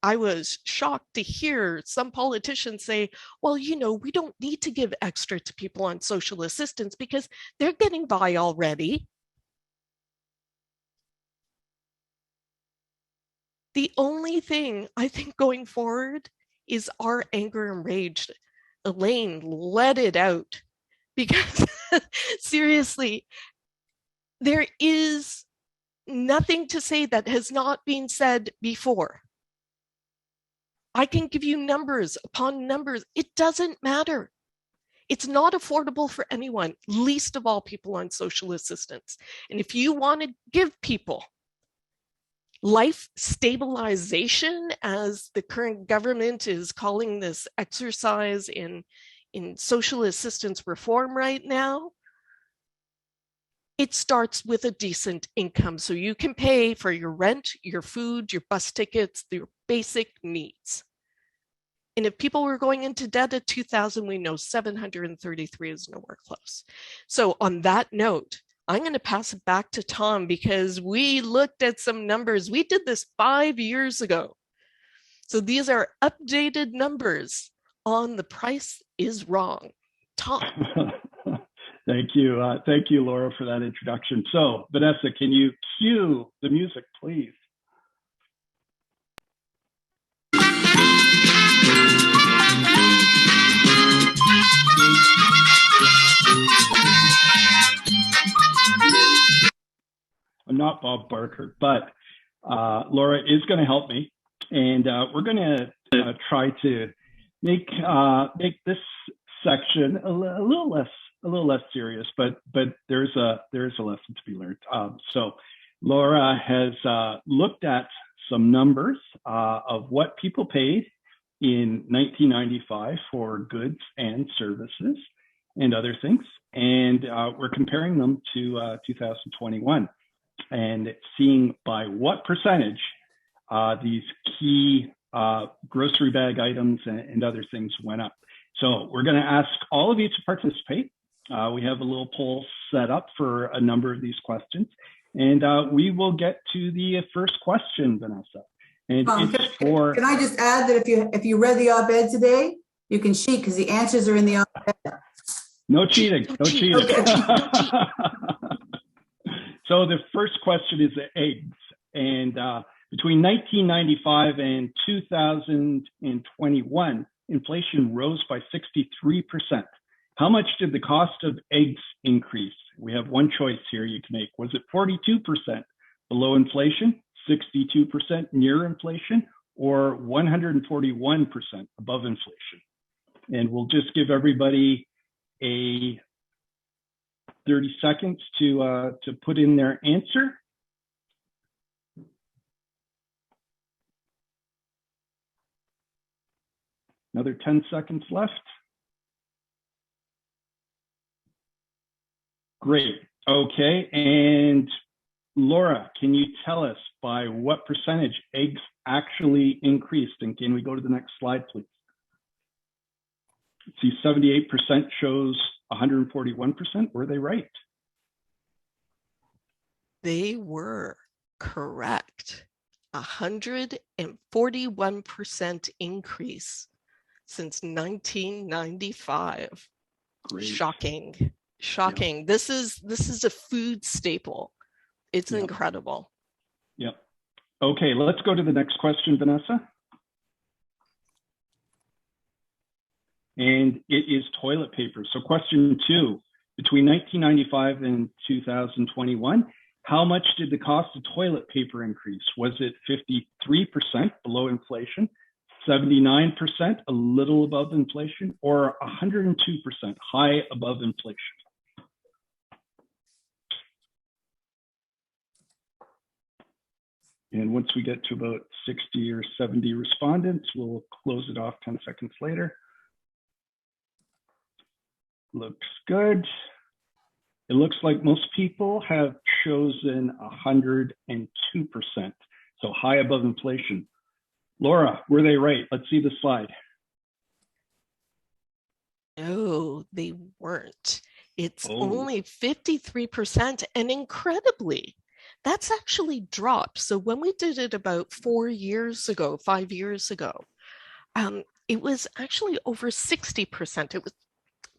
I was shocked to hear some politicians say, well, you know, we don't need to give extra to people on social assistance because they're getting by already. The only thing I think going forward is our anger and rage. Elaine, let it out, because seriously, there is nothing to say that has not been said before. I can give you numbers upon numbers. It doesn't matter. It's not affordable for anyone, least of all people on social assistance. And if you want to give people life stabilization, as the current government is calling this exercise in social assistance reform right now, it starts with a decent income so you can pay for your rent, your food, your bus tickets, your basic needs. And if people were going into debt at 2,000, we know 733 is nowhere close. So on that note, I'm going to pass it back to Tom because we looked at some numbers. We did this 5 years ago. So these are updated numbers on the price is wrong. Tom. Thank you. Thank you, Laura, for that introduction. So, Vanessa, can you cue the music, please? I'm not Bob Barker, but Laura is going to help me, and we're going to try to make this section a little less serious, but there's a lesson to be learned. So Laura has looked at some numbers of what people paid in 1995 for goods and services and other things, and we're comparing them to 2021 and seeing by what percentage these key grocery bag items and other things went up. So we're going to ask all of you to participate. We have a little poll set up for a number of these questions, and we will get to the first question, Vanessa. And it's for. Can I just add that if you read the op-ed today, you can cheat because the answers are in the op-ed. No cheating. No cheating. Okay. So the first question is the eggs, and between 1995 and 2021, inflation rose by 63%. How much did the cost of eggs increase? We have one choice here you can make. Was it 42% below inflation, 62% near inflation, or 141% above inflation? And we'll just give everybody a 30 seconds to put in their answer. Another 10 seconds left. Great. Okay. And Laura, can you tell us by what percentage eggs actually increased? And can we go to the next slide, please? See, 78% shows 141%. Were they right? They were correct. 141% increase since 1995. Great. Shocking. Shocking. Yeah. This is a food staple. It's incredible. Yep. Okay, let's go to the next question, Vanessa. And it is toilet paper. So question 2, between 1995 and 2021, how much did the cost of toilet paper increase? Was it 53% below inflation, 79%, a little above inflation, or 102% high above inflation? And once we get to about 60 or 70 respondents, we'll close it off 10 seconds later. Looks good. It looks like most people have chosen 102%, so high above inflation. Laura, were they right? Let's see the slide. No, they weren't. It's only 53%, and incredibly, that's actually dropped. So when we did it about 5 years ago, it was actually over 60%. It was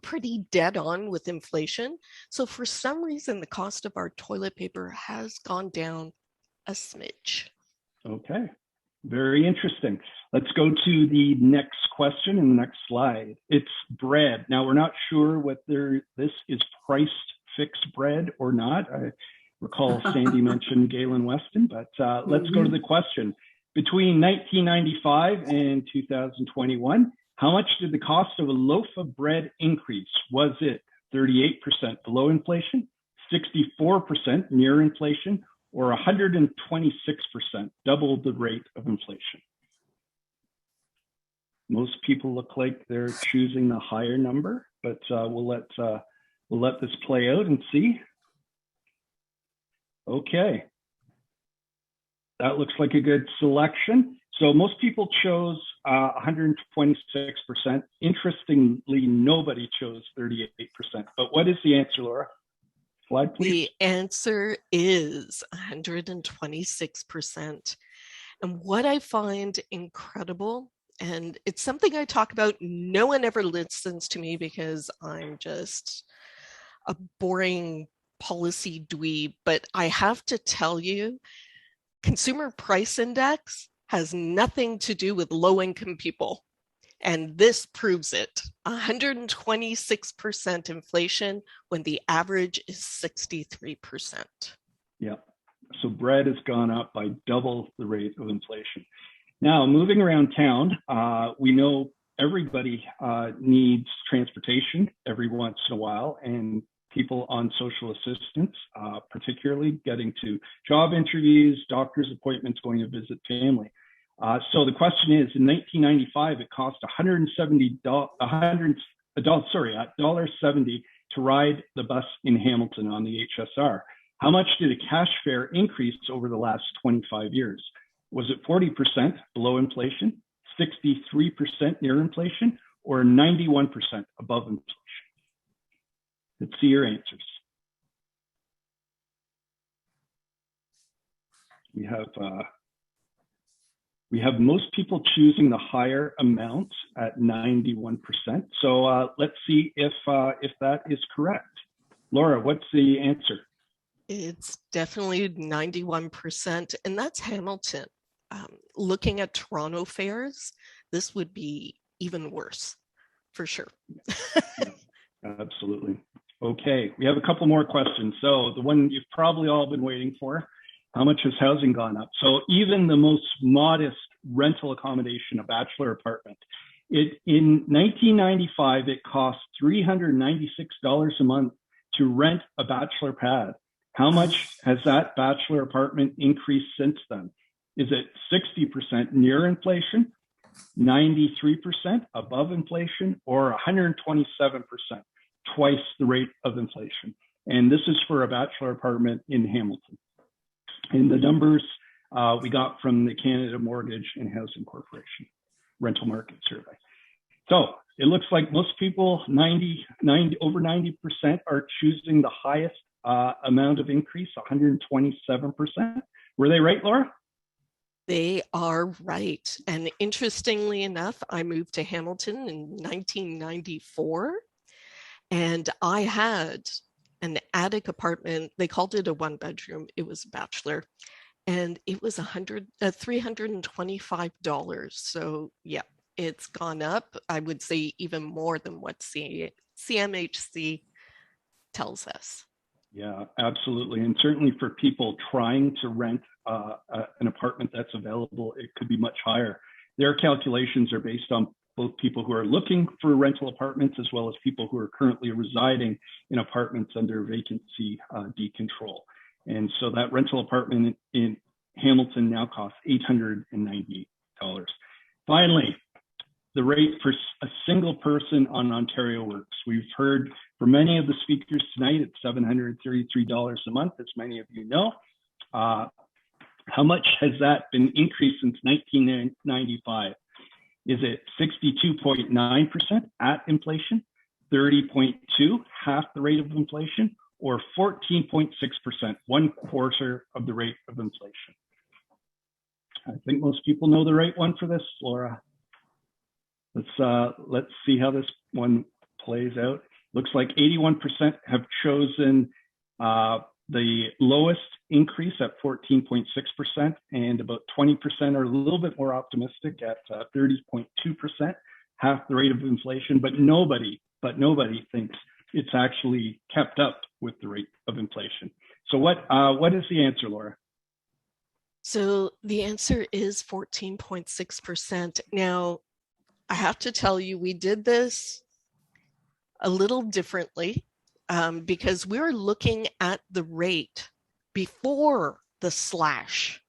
pretty dead on with inflation. So for some reason, the cost of our toilet paper has gone down a smidge. Okay, very interesting. Let's go to the next question in the next slide. It's bread. Now, we're not sure whether this is priced fixed bread or not. I recall Sandy mentioned Galen Weston, but let's go to the question. Between 1995 and 2021, how much did the cost of a loaf of bread increase? Was it 38% below inflation, 64% near inflation, or 126%, double the rate of inflation? Most people look like they're choosing the higher number, but we'll let this play out and see. Okay, that looks like a good selection. So most people chose 126%. Interestingly, nobody chose 38%. But what is the answer, Laura? Slide, please. The answer is 126%. And what I find incredible, and it's something I talk about, no one ever listens to me because I'm just a boring policy dweeb, but I have to tell you, Consumer Price Index has nothing to do with low-income people. And this proves it. 126% inflation when the average is 63%. Yeah. So bread has gone up by double the rate of inflation. Now, moving around town, we know everybody needs transportation every once in a while, and people on social assistance, particularly getting to job interviews, doctor's appointments, going to visit family. So the question is, in 1995, it cost $170 to ride the bus in Hamilton on the HSR. How much did a cash fare increase over the last 25 years? Was it 40% below inflation, 63% near inflation, or 91% above inflation? Let's see your answers. We have most people choosing the higher amount at 91%. So let's see if that is correct. Laura, what's the answer? It's definitely 91%, and that's Hamilton. Looking at Toronto fares, this would be even worse, for sure. Absolutely. Okay, we have a couple more questions. So the one you've probably all been waiting for, how much has housing gone up? So even the most modest rental accommodation, a bachelor apartment, in 1995, it cost $396 a month to rent a bachelor pad. How much has that bachelor apartment increased since then? Is it 60% near inflation, 93% above inflation, or 127%, twice the rate of inflation? And this is for a bachelor apartment in Hamilton. And the numbers we got from the Canada Mortgage and Housing Corporation rental market survey. So it looks like most people, over 90% are choosing the highest amount of increase, 127%. Were they right, Laura? They are right. And interestingly enough, I moved to Hamilton in 1994, and I had an attic apartment. They called it a one bedroom. It was a bachelor, and it was $325. So yeah, it's gone up. I would say even more than what CMHC tells us. Yeah, absolutely. And certainly for people trying to rent an apartment that's available, it could be much higher. Their calculations are based on both people who are looking for rental apartments as well as people who are currently residing in apartments under vacancy decontrol. And so that rental apartment in Hamilton now costs $898. Finally, the rate for a single person on Ontario Works. We've heard from many of the speakers tonight, it's $733 a month, as many of you know. How much has that been increased since 1995? Is it 62.9% at inflation, 30.2%, half the rate of inflation, or 14.6%, 1/4 of the rate of inflation? I think most people know the right one for this, Laura. Let's see how this one plays out. Looks like 81% have chosen the lowest increase at 14.6%, and about 20% are a little bit more optimistic at 30.2%, half the rate of inflation. But nobody thinks it's actually kept up with the rate of inflation. So what is the answer, Laura? So the answer is 14.6%. Now, I have to tell you, we did this a little differently because we're looking at the rate before the slash.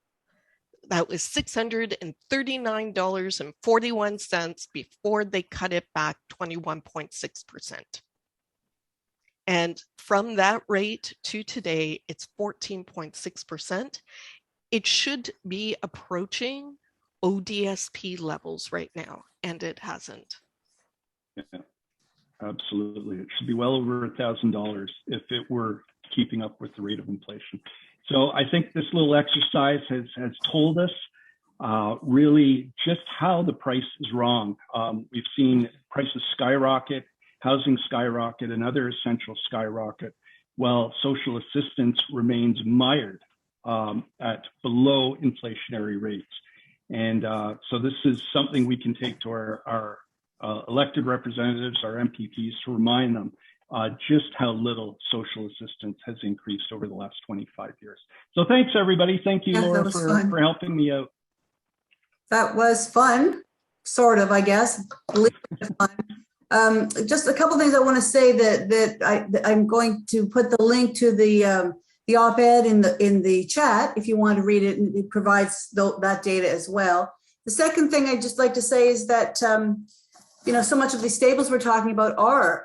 That was $639.41 before they cut it back 21.6%. And from that rate to today, it's 14.6%. It should be approaching ODSP levels right now, and it hasn't. Yeah, absolutely. It should be well over $1,000 if it were keeping up with the rate of inflation. So I think this little exercise has told us really just how the price is wrong. We've seen prices skyrocket, housing skyrocket, and other essentials skyrocket, while social assistance remains mired at below inflationary rates. And so this is something we can take to our elected representatives, our MPPs, to remind them just how little social assistance has increased over the last 25 years. So thanks, everybody. Thank you, Laura, for helping me out. That was fun, sort of, I guess. Just a couple things I want to say that I'm going to put the link to the op-ed in the chat if you want to read it, and it provides that data as well. The second thing I'd just like to say is that so much of these stables we're talking about are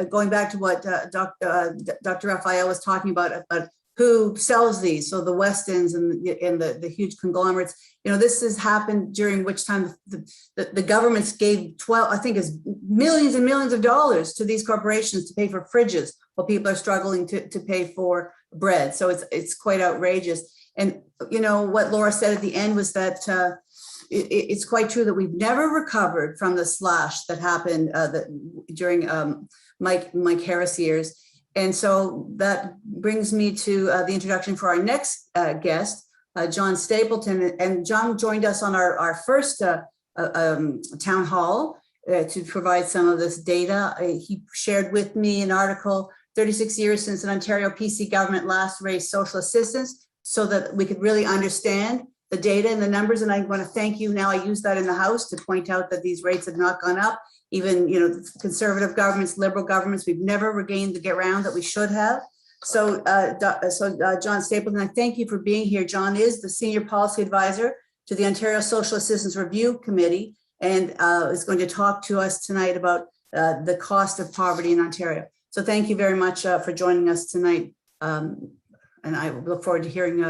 going back to what Dr. Raphael was talking about who sells these. So the Westons and the huge conglomerates. This has happened during which time the governments gave millions and millions of dollars to these corporations to pay for fridges while people are struggling to pay for bread. So it's quite outrageous. And what Laura said at the end was that it's quite true that we've never recovered from the slash that happened during Mike Harris years. And so that brings me to the introduction for our next guest, John Stapleton. And John joined us on our first town hall to provide some of this data. He shared with me an article, 36 years since an Ontario PC government last raised social assistance, so that we could really understand the data and the numbers. And I want to thank you. Now I use that in the House to point out that these rates have not gone up. Even, conservative governments, liberal governments, we've never regained the ground that we should have. So, John Stapleton, I thank you for being here. John is the Senior Policy Advisor to the Ontario Social Assistance Review Committee, and is going to talk to us tonight about the cost of poverty in Ontario. So thank you very much for joining us tonight. And I look forward to hearing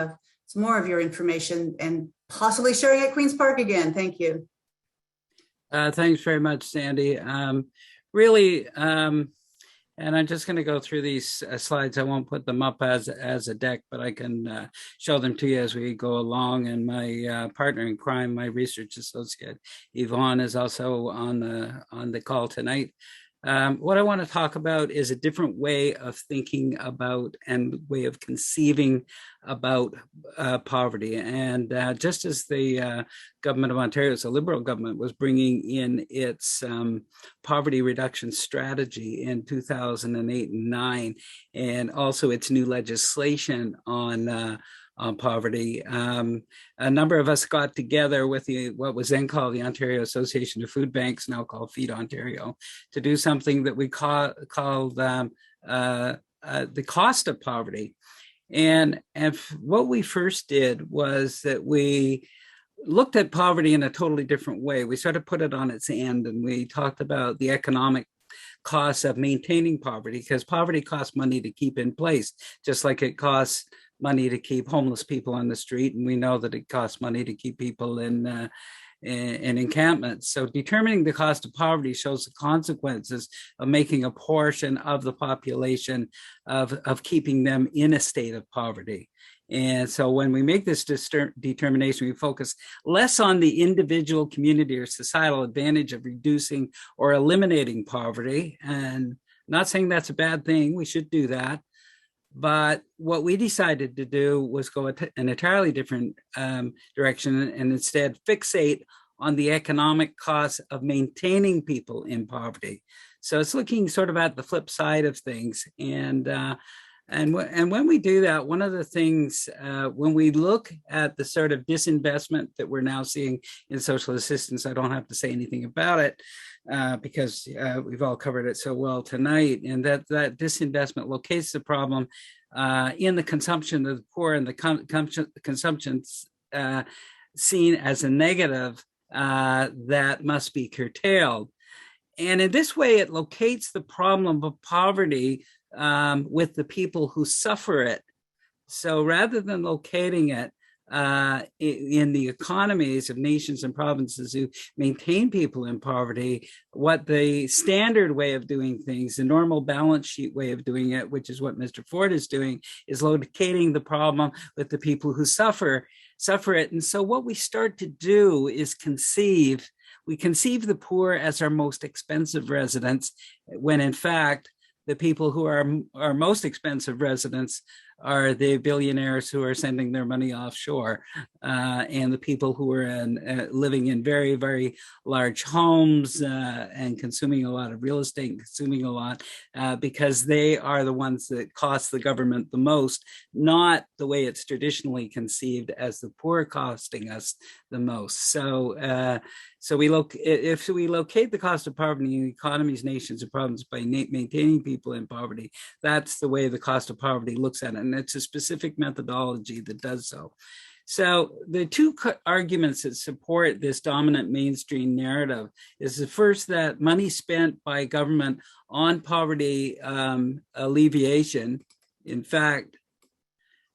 some more of your information and possibly sharing at Queen's Park again. Thank you. Thanks very much, Sandy. And I'm just going to go through these slides. I won't put them up as a deck, but I can show them to you as we go along. And my partner in crime, my research associate, Yvonne, is also on the call tonight. What I want to talk about is a different way of thinking about and way of conceiving about poverty. And just as the government of Ontario, the Liberal government, was bringing in its poverty reduction strategy in 2008 and 9, and also its new legislation on poverty. A number of us got together with what was then called the Ontario Association of Food Banks, now called Feed Ontario, to do something that we called the cost of poverty. And what we first did was that we looked at poverty in a totally different way. We sort of put it on its end, and we talked about the economic costs of maintaining poverty, because poverty costs money to keep in place, just like it costs money to keep homeless people on the street, and we know that it costs money to keep people in encampments. So determining the cost of poverty shows the consequences of making a portion of the population of keeping them in a state of poverty. And so when we make this determination, we focus less on the individual, community, or societal advantage of reducing or eliminating poverty. And not saying that's a bad thing, we should do that. But what we decided to do was go an entirely different direction, and instead fixate on the economic costs of maintaining people in poverty. So it's looking sort of at the flip side of things. And when we do that, one of the things, when we look at the sort of disinvestment that we're now seeing in social assistance, I don't have to say anything about it because we've all covered it so well tonight, and that disinvestment locates the problem in the consumption of the poor, and the consumption seen as a negative that must be curtailed. And in this way, it locates the problem of poverty with the people who suffer it. So rather than locating it in the economies of nations and provinces who maintain people in poverty, what the standard way of doing things, the normal balance sheet way of doing it, which is what Mr. Ford is doing, is locating the problem with the people who suffer it. And so what we start to do is conceive the poor as our most expensive residents, when in fact, the people who are our most expensive residents are the billionaires who are sending their money offshore, and the people who are living in very, very large homes and consuming a lot of real estate, consuming a lot, because they are the ones that cost the government the most, not the way it's traditionally conceived as the poor costing us the most. So if we locate the cost of poverty in economies, nations, and provinces by maintaining people in poverty, that's the way the cost of poverty looks at it. And it's a specific methodology that does so. So the two arguments that support this dominant mainstream narrative is the first, that money spent by government on poverty alleviation, in fact,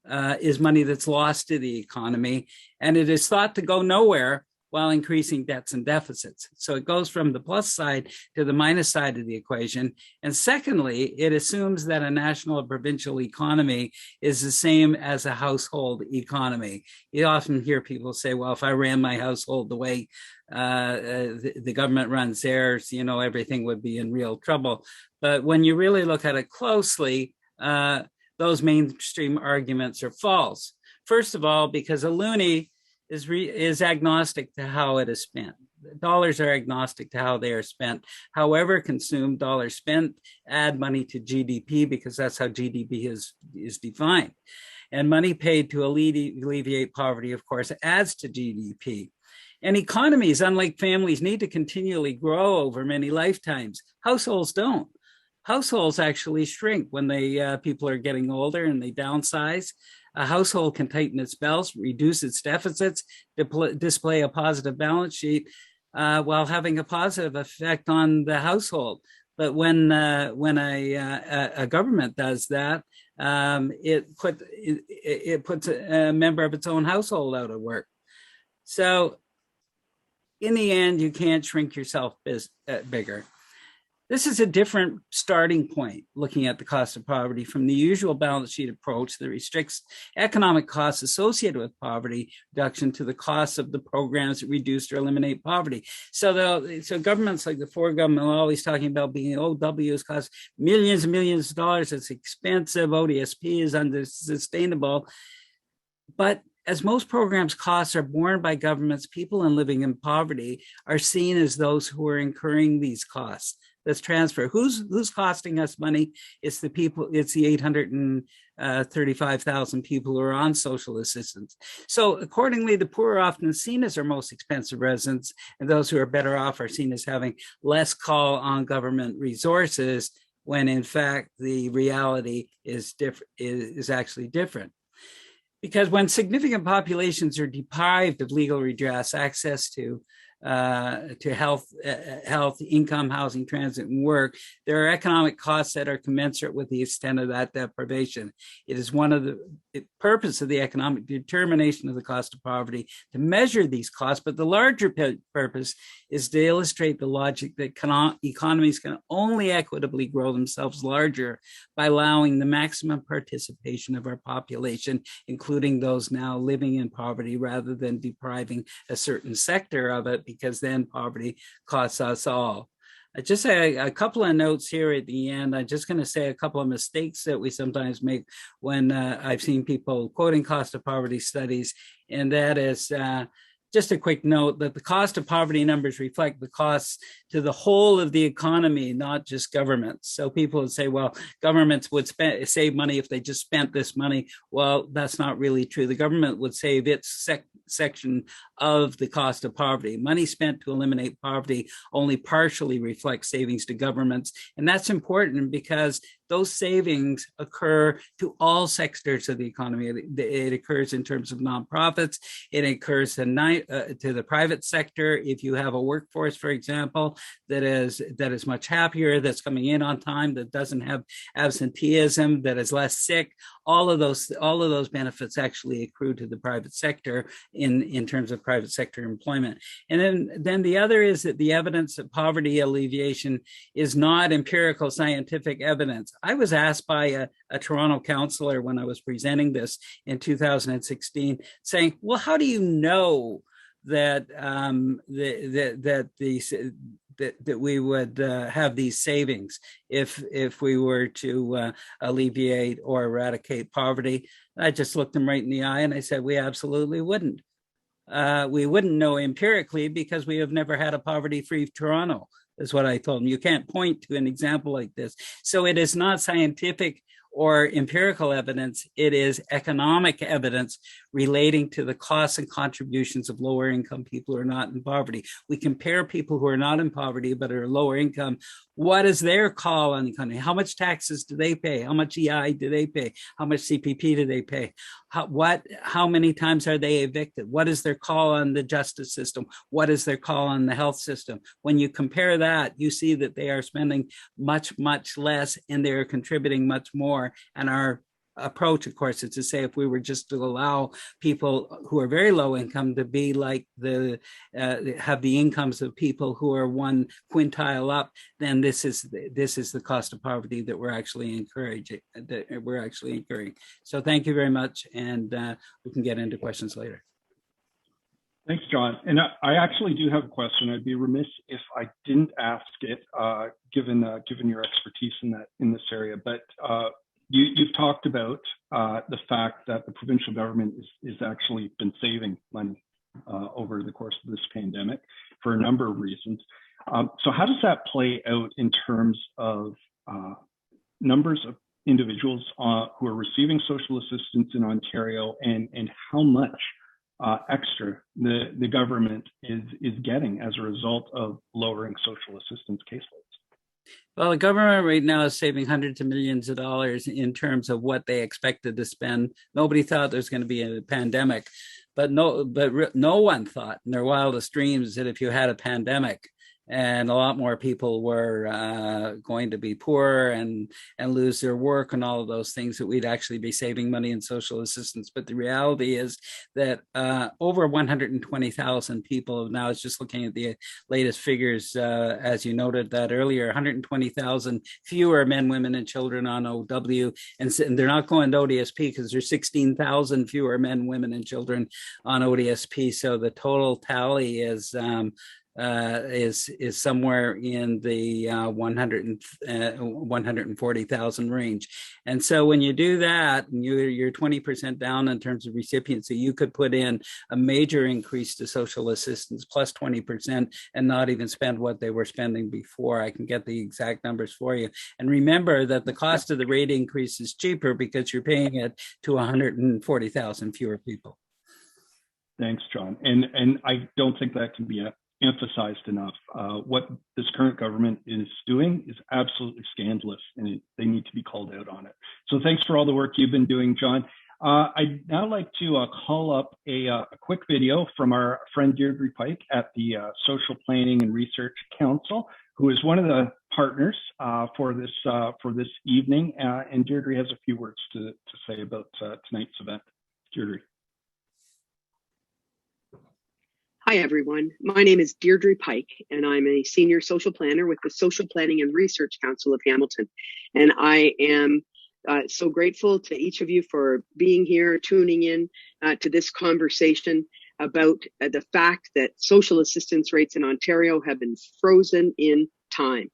is money that's lost to the economy, and it is thought to go nowhere while increasing debts and deficits. So it goes from the plus side to the minus side of the equation. And secondly, it assumes that a national or provincial economy is the same as a household economy. You often hear people say, well, if I ran my household the way the government runs theirs, everything would be in real trouble. But when you really look at it closely, those mainstream arguments are false. First of all, because a loonie is agnostic to how it is spent. Dollars are agnostic to how they are spent. However consumed, dollars spent add money to GDP, because that's how GDP is defined. And money paid to alleviate poverty, of course, adds to GDP. And economies, unlike families, need to continually grow over many lifetimes. Households don't. Households actually shrink when people are getting older and they downsize. A household can tighten its belts, reduce its deficits, display a positive balance sheet while having a positive effect on the household. But when a government does that, it puts a member of its own household out of work. So in the end, you can't shrink yourself bigger. This is a different starting point, looking at the cost of poverty from the usual balance sheet approach that restricts economic costs associated with poverty reduction to the costs of the programs that reduce or eliminate poverty. So governments like the Ford government are always talking about being OWs cost millions and millions of dollars. It's expensive. ODSP is unsustainable. But as most programs' costs are borne by governments, people living in poverty are seen as those who are incurring these costs. That's transfer. Who's costing us money? It's the people. It's the 835,000 people who are on social assistance. So accordingly, the poor are often seen as our most expensive residents, and those who are better off are seen as having less call on government resources, when in fact the reality is actually different. Because when significant populations are deprived of legal redress, access to health, income, housing, transit, and work, there are economic costs that are commensurate with the extent of that deprivation. It is one of the purpose of the economic determination of the cost of poverty to measure these costs, but the larger purpose is to illustrate the logic that economies can only equitably grow themselves larger by allowing the maximum participation of our population, including those now living in poverty, rather than depriving a certain sector of it, because then poverty costs us all. I just say a couple of notes here at the end. I'm just going to say a couple of mistakes that we sometimes make when I've seen people quoting cost of poverty studies, and that is just a quick note that the cost of poverty numbers reflect the costs to the whole of the economy, not just governments. So people would say, well, governments would save money if they just spent this money. Well, that's not really true. The government would save its section of the cost of poverty. Money spent to eliminate poverty only partially reflects savings to governments. And that's important because those savings occur to all sectors of the economy. It occurs in terms of nonprofits. It occurs to the private sector. If you have a workforce, for example, that is much happier, that's coming in on time, that doesn't have absenteeism, that is less sick, all of those benefits actually accrue to the private sector in terms of private sector employment. And then the other is that the evidence of poverty alleviation is not empirical scientific evidence. I was asked by a Toronto councillor when I was presenting this in 2016, saying, well, how do you know that that we would have these savings if we were to alleviate or eradicate poverty? I just looked them right in the eye and I said, we absolutely wouldn't. We wouldn't know empirically because we have never had a poverty-free Toronto, is what I told them. You can't point to an example like this. So it is not scientific or empirical evidence, it is economic evidence relating to the costs and contributions of lower income people who are not in poverty. We compare people who are not in poverty but are lower income. What is their call on the economy? How much taxes do they pay? How much EI do they pay? How much CPP do they pay? How many times are they evicted? What is their call on the justice system? What is their call on the health system? When you compare that, you see that they are spending much, much less and they're contributing much more. And our approach, of course, is to say if we were just to allow people who are very low income to be like have the incomes of people who are one quintile up, then this is the cost of poverty that we're actually incurring. So thank you very much, and we can get into questions later. Thanks, John. And I actually do have a question. I'd be remiss if I didn't ask it, given your expertise in this area. But you've talked about the fact that the provincial government is actually been saving money over the course of this pandemic for a number of reasons. So how does that play out in terms of numbers of individuals who are receiving social assistance in Ontario, and how much extra the government is getting as a result of lowering social assistance caseloads? Well, the government right now is saving hundreds of millions of dollars in terms of what they expected to spend. Nobody thought there was going to be a pandemic, but no one thought in their wildest dreams that if you had a pandemic and a lot more people were going to be poor and lose their work and all of those things, that we'd actually be saving money in social assistance. But the reality is that over 120,000 people, now it's just looking at the latest figures, as you noted that earlier, 120,000 fewer men, women, and children on OW, and they're not going to ODSP because there's 16,000 fewer men, women, and children on ODSP. So the total tally is somewhere in the 140,000 range. And so when you do that, and you're 20% down in terms of recipients, so you could put in a major increase to social assistance plus 20% and not even spend what they were spending before. I can get the exact numbers for you. And remember that the cost of the rate increase is cheaper because you're paying it to 140,000 fewer people. Thanks, John. And I don't think that can be emphasized enough. What this current government is doing is absolutely scandalous, and they need to be called out on it. So thanks for all the work you've been doing, John. I'd now like to call up a quick video from our friend Deirdre Pike at the Social Planning and Research Council, who is one of the partners for this evening. And Deirdre has a few words to say about tonight's event. Deirdre. Hi, everyone. My name is Deirdre Pike, and I'm a senior social planner with the Social Planning and Research Council of Hamilton. And I am so grateful to each of you for being here, tuning in to this conversation about the fact that social assistance rates in Ontario have been frozen in time.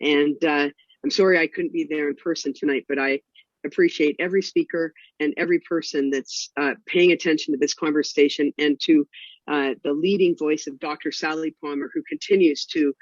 And I'm sorry I couldn't be there in person tonight, but I appreciate every speaker and every person that's paying attention to this conversation, and to the leading voice of Dr. Sally Palmer, who continues to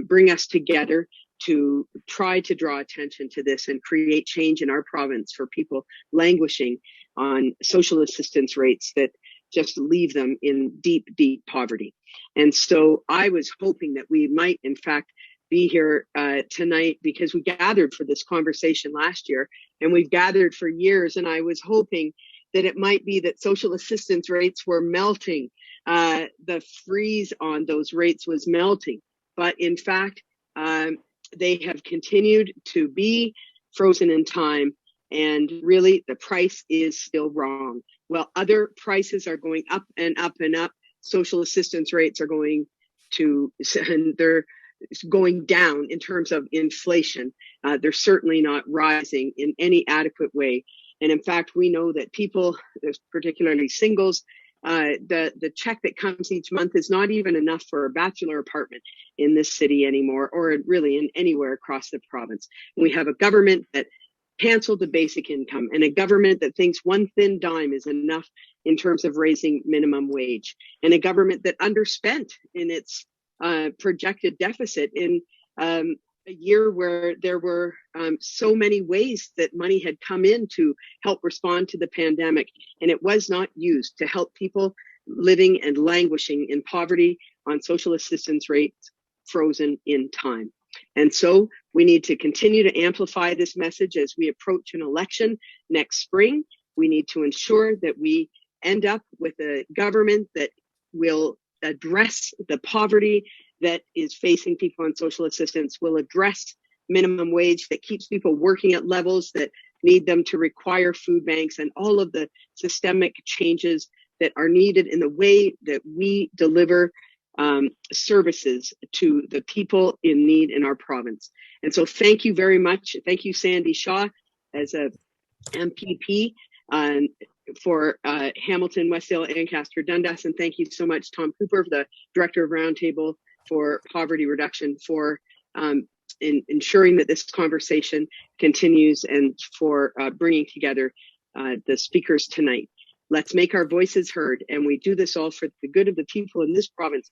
bring us together to try to draw attention to this and create change in our province for people languishing on social assistance rates that just leave them in deep, deep poverty. And so I was hoping that we might, in fact, be here tonight because we gathered for this conversation last year and we've gathered for years. And I was hoping that it might be that social assistance rates were melting. The freeze on those rates was melting. But in fact, they have continued to be frozen in time. And really, the price is still wrong. Well, other prices are going up and up and up. Social assistance rates are going to, and they're going down in terms of inflation. They're certainly not rising in any adequate way. And in fact, we know that people, particularly singles, the check that comes each month is not even enough for a bachelor apartment in this city anymore, or really in anywhere across the province. We have a government that canceled the basic income and a government that thinks one thin dime is enough in terms of raising minimum wage, and a government that underspent in its projected deficit in a year where there were so many ways that money had come in to help respond to the pandemic, and it was not used to help people living and languishing in poverty on social assistance rates frozen in time. And so we need to continue to amplify this message as we approach an election next spring. We need to ensure that we end up with a government that will address the poverty that is facing people on social assistance, will address minimum wage that keeps people working at levels that need them to require food banks, and all of the systemic changes that are needed in the way that we deliver services to the people in need in our province. And so thank you very much. Thank you, Sandy Shaw, as a MPP for Hamilton, Westdale, Ancaster, Dundas. And thank you so much, Tom Cooper, the Director of Roundtable for Poverty Reduction, for in ensuring that this conversation continues, and for bringing together the speakers tonight. Let's make our voices heard, and we do this all for the good of the people in this province,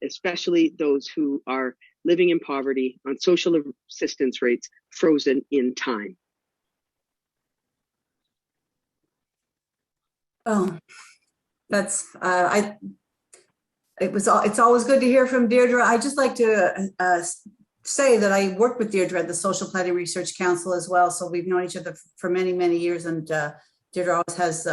especially those who are living in poverty on social assistance rates frozen in time. Oh, that's it's always good to hear from Deirdre. I just like to say that I work with Deirdre at the Social Planning Research Council as well. So we've known each other for many, many years, and Deirdre always has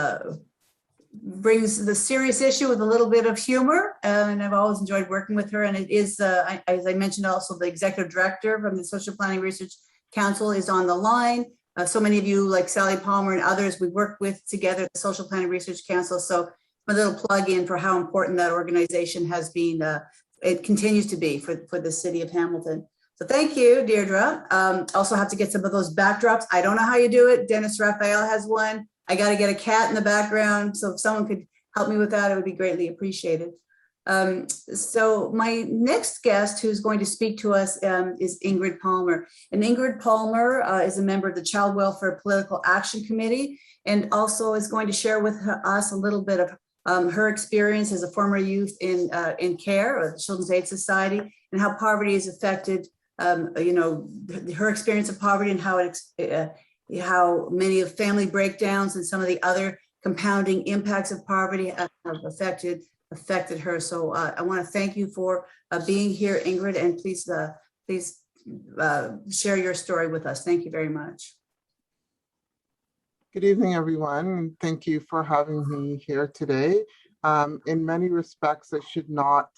brings the serious issue with a little bit of humor, and I've always enjoyed working with her. And it is, as I mentioned, also the executive director from the Social Planning Research Council is on the line. So many of you, like Sally Palmer and others, we work with together at the Social Planning Research Council. So a little plug in for how important that organization has been. It continues to be for the city of Hamilton. So thank you, Deirdre. Also have to get some of those backdrops. I don't know how you do it. Dennis Raphael has one. I got to get a cat in the background. So if someone could help me with that, it would be greatly appreciated. So my next guest who's going to speak to us is Ingrid Palmer. And Ingrid Palmer is a member of the Child Welfare Political Action Committee, and also is going to share with us a little bit of her experience as a former youth in care or the Children's Aid Society, and how poverty has affected, her experience of poverty, and how many of family breakdowns and some of the other compounding impacts of poverty have affected her. So I want to thank you for being here, Ingrid, and please share your story with us. Thank you very much. Good evening, everyone. Thank you for having me here today. In many respects, I should not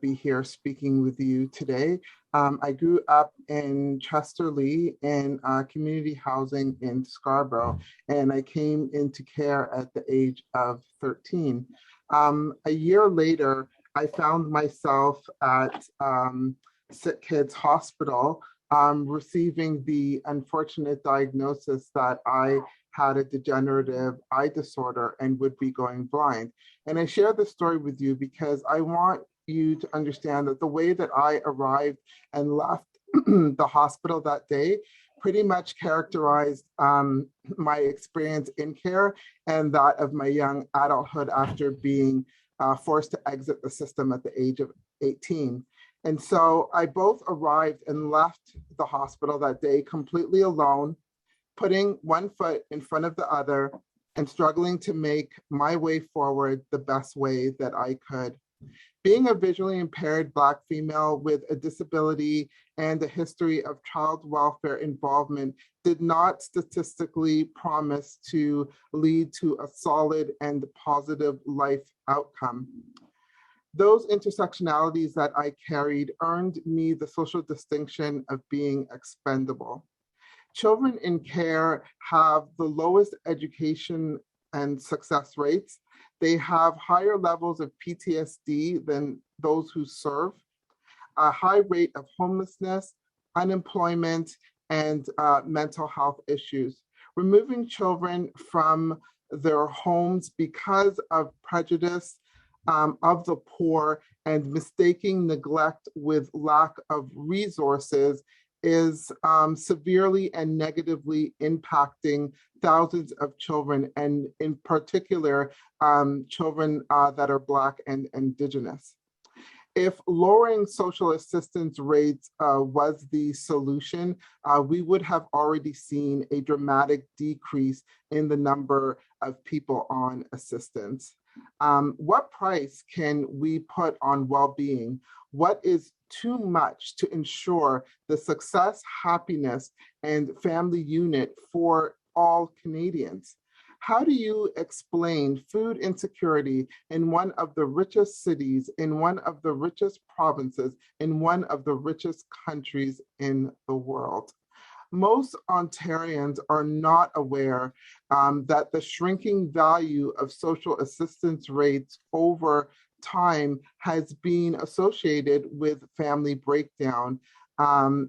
be here speaking with you today. I grew up in Chesterlee in community housing in Scarborough, and I came into care at the age of 13. A year later, I found myself at Sick Kids Hospital receiving the unfortunate diagnosis that I had a degenerative eye disorder and would be going blind. And I share this story with you because I want you to understand that the way that I arrived and left the hospital that day pretty much characterized my experience in care and that of my young adulthood after being forced to exit the system at the age of 18. And so I both arrived and left the hospital that day completely alone, putting one foot in front of the other and struggling to make my way forward the best way that I could. Being a visually impaired Black female with a disability and a history of child welfare involvement did not statistically promise to lead to a solid and positive life outcome. Those intersectionalities that I carried earned me the social distinction of being expendable. Children in care have the lowest education and success rates. They have higher levels of PTSD than those who serve, a high rate of homelessness, unemployment, and mental health issues. Removing children from their homes because of prejudice of the poor and mistaking neglect with lack of resources is severely and negatively impacting thousands of children, and in particular, children that are Black and Indigenous. If lowering social assistance rates was the solution, we would have already seen a dramatic decrease in the number of people on assistance. What price can we put on well-being? What is too much to ensure the success, happiness, and family unit for all Canadians? How do you explain food insecurity in one of the richest cities, in one of the richest provinces, in one of the richest countries in the world? Most Ontarians are not aware that the shrinking value of social assistance rates over time has been associated with family breakdown,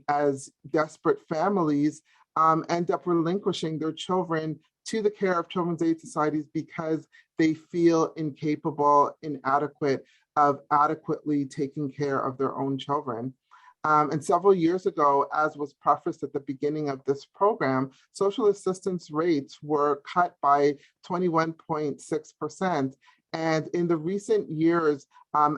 as desperate families end up relinquishing their children to the care of Children's Aid Societies because they feel incapable, inadequate of adequately taking care of their own children. And several years ago, as was prefaced at the beginning of this program, social assistance rates were cut by 21.6%. And in the recent years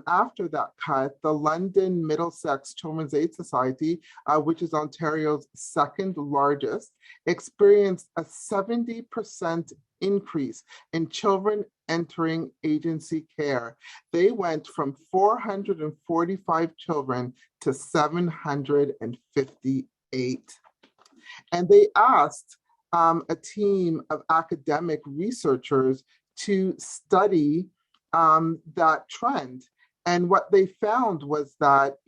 after that cut, the London Middlesex Children's Aid Society, which is Ontario's second largest, experienced a 70% increase in children entering agency care. They went from 445 children to 758. And they asked a team of academic researchers to study that trend. And what they found was that,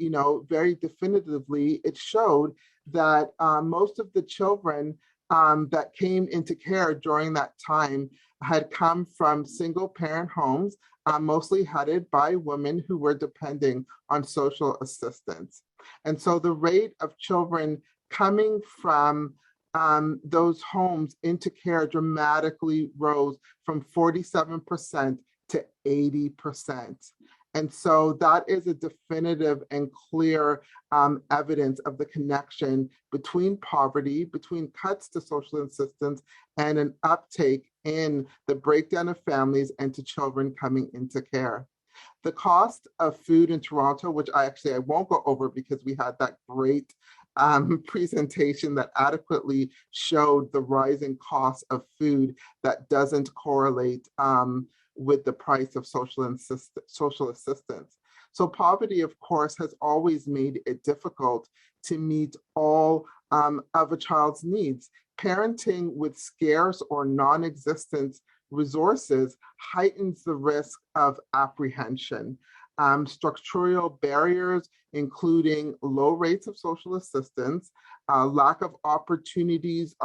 very definitively, it showed that most of the children that came into care during that time had come from single parent homes, mostly headed by women who were depending on social assistance. And so the rate of children coming from those homes into care dramatically rose from 47% to 80%. And so that is a definitive and clear evidence of the connection between poverty, between cuts to social assistance, and an uptake in the breakdown of families and to children coming into care. The cost of food in Toronto, which I won't go over because we had that great presentation that adequately showed the rising cost of food that doesn't correlate with the price of social assistance. So poverty, of course, has always made it difficult to meet all of a child's needs. Parenting with scarce or non-existent resources heightens the risk of apprehension. Structural barriers, including low rates of social assistance, lack of opportunities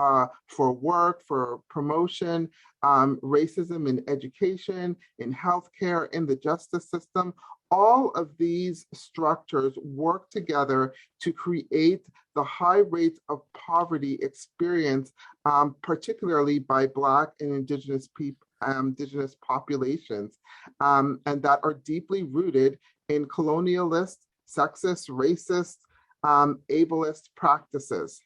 for work, for promotion, racism in education, in healthcare, in the justice system, all of these structures work together to create the high rates of poverty experienced, particularly by Black and Indigenous people. Indigenous populations, and that are deeply rooted in colonialist, sexist, racist, ableist practices.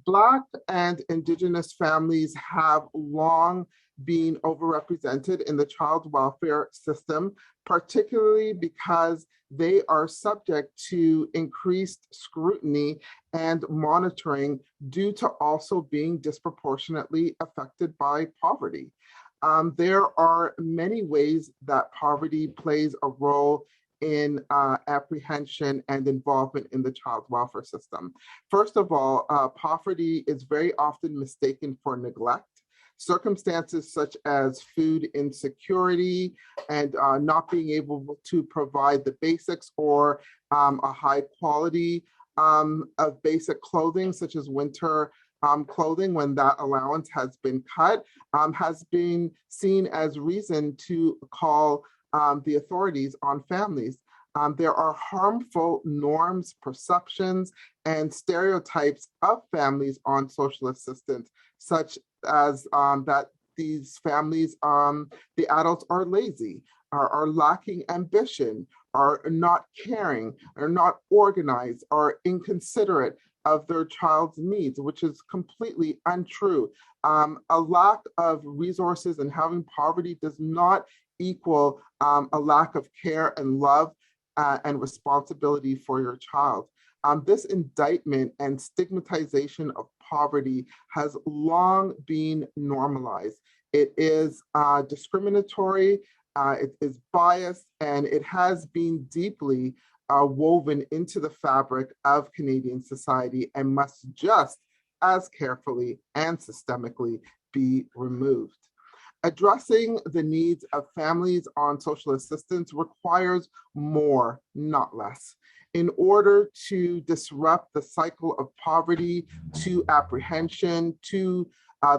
Black and Indigenous families have long being overrepresented in the child welfare system, particularly because they are subject to increased scrutiny and monitoring due to also being disproportionately affected by poverty. There are many ways that poverty plays a role in apprehension and involvement in the child welfare system. First of all, poverty is very often mistaken for neglect. Circumstances such as food insecurity and not being able to provide the basics or a high quality of basic clothing, such as winter clothing, when that allowance has been cut, has been seen as reason to call the authorities on families. There are harmful norms, perceptions, and stereotypes of families on social assistance, such as that these families, the adults are lazy, are lacking ambition, are not caring, are not organized, are inconsiderate of their child's needs, which is completely untrue. A lack of resources and having poverty does not equal a lack of care and love and responsibility for your child. This indictment and stigmatization of poverty has long been normalized. It is discriminatory, it is biased, and it has been deeply woven into the fabric of Canadian society and must just as carefully and systemically be removed. Addressing the needs of families on social assistance requires more, not less. In order to disrupt the cycle of poverty to apprehension to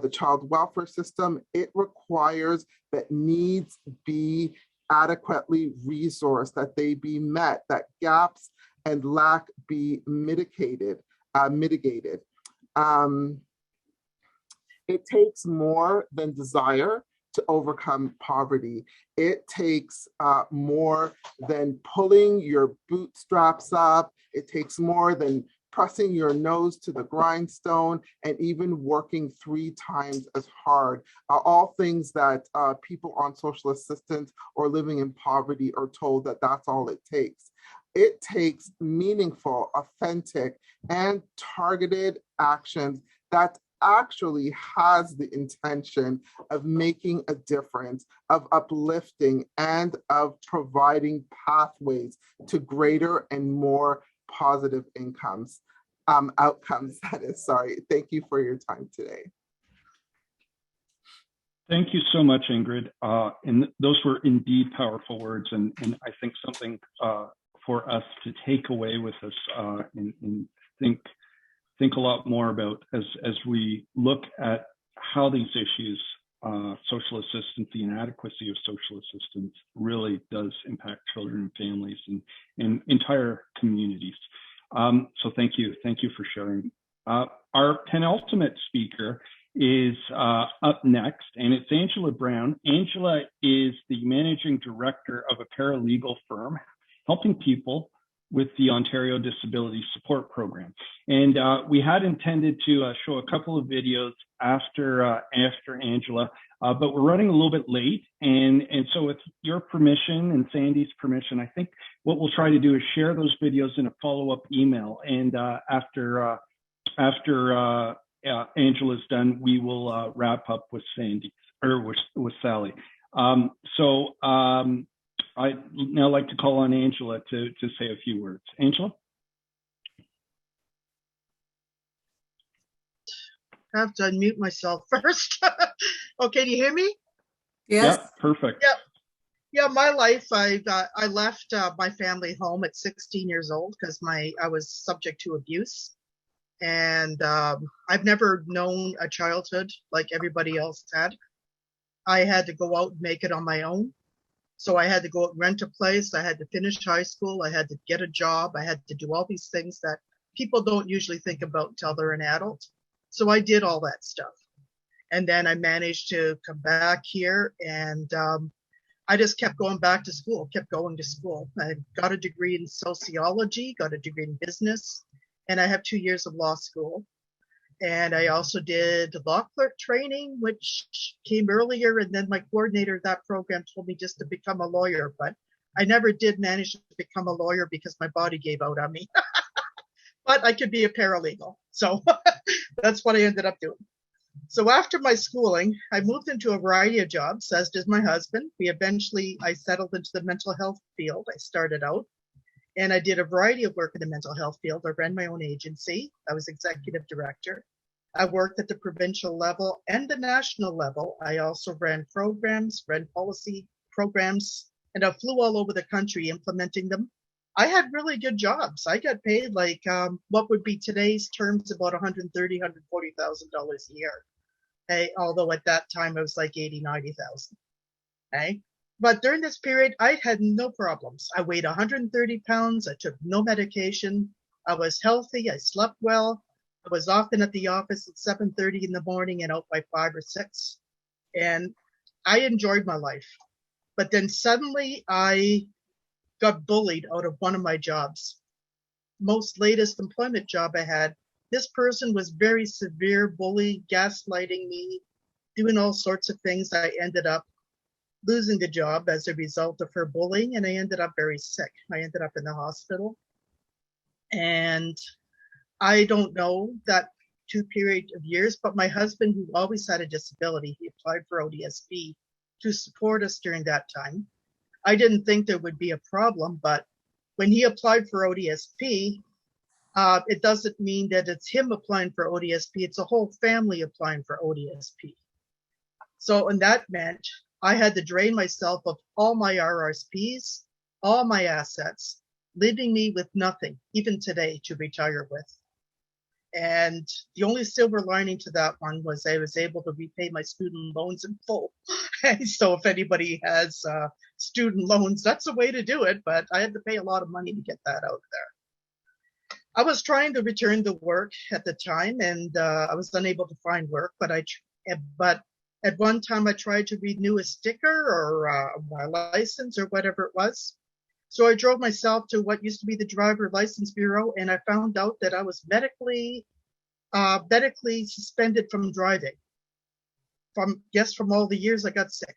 the child welfare system, it requires that needs be adequately resourced, that they be met, that gaps and lack be mitigated. It takes more than desire to overcome poverty. It takes more than pulling your bootstraps up. It takes more than pressing your nose to the grindstone and even working 3 times as hard. All things that people on social assistance or living in poverty are told that that's all it takes. It takes meaningful, authentic, and targeted actions that actually has the intention of making a difference, of uplifting, and of providing pathways to greater and more positive outcomes, that is, sorry. Thank you for your time today. Thank you so much, Ingrid. And those were indeed powerful words, and I think something for us to take away with us and think a lot more about as we look at how these issues, social assistance, the inadequacy of social assistance really does impact children and families and entire communities. So thank you for sharing. Our penultimate speaker is up next, and it's Angela Brown. Angela is the managing director of a paralegal firm helping people with the Ontario Disability Support Program. And we had intended to show a couple of videos after Angela, but we're running a little bit late. And so with your permission and Sandy's permission, I think what we'll try to do is share those videos in a follow-up email. And after Angela's done, we will wrap up with Sandy, or with Sally. I'd now like to call on Angela to say a few words. Angela? I have to unmute myself first. Okay, do you hear me? Yes. Yep, perfect. Yep. Yeah, my life, I left my family home at 16 years old because I was subject to abuse. And I've never known a childhood like everybody else had. I had to go out and make it on my own. So I had to go out and rent a place. I had to finish high school. I had to get a job. I had to do all these things that people don't usually think about until they're an adult. So I did all that stuff. And then I managed to come back here, and I just kept going back to school, kept going to school. I got a degree in sociology, got a degree in business, and I have 2 years of law school. And I also did law clerk training, which came earlier. And then my coordinator of that program told me just to become a lawyer. But I never did manage to become a lawyer because my body gave out on me. But I could be a paralegal. So that's what I ended up doing. So after my schooling, I moved into a variety of jobs, as did my husband. I settled into the mental health field. I started out and I did a variety of work in the mental health field. I ran my own agency. I was executive director. I worked at the provincial level and the national level. I also ran programs, ran policy programs, and I flew all over the country implementing them. I had really good jobs. I got paid like what would be today's terms about $130,000, $140,000 a year. Okay? Although at that time it was like $80,000, $90,000. Okay? But during this period, I had no problems. I weighed 130 pounds. I took no medication. I was healthy. I slept well. I was often at the office at 7:30 in the morning and out by 5 or 6. And I enjoyed my life. But then suddenly I got bullied out of one of my jobs. Most latest employment job I had, this person was very severe bully, gaslighting me, doing all sorts of things. I ended up losing the job as a result of her bullying, and I ended up very sick. I ended up in the hospital. And I don't know that 2 period of years, but my husband, who always had a disability, he applied for ODSP to support us during that time. I didn't think there would be a problem, but when he applied for ODSP, it doesn't mean that it's him applying for ODSP, it's a whole family applying for ODSP. So, and that meant I had to drain myself of all my RRSPs, all my assets, leaving me with nothing, even today, to retire with. And the only silver lining to that one was I was able to repay my student loans in full. So if anybody has student loans, that's a way to do it, but I had to pay a lot of money to get that out of there. I was trying to return to work at the time, and I was unable to find work, but at one time I tried to renew a sticker or my license or whatever it was. So I drove myself to what used to be the Driver License Bureau, and I found out that I was medically suspended from driving from all the years I got sick.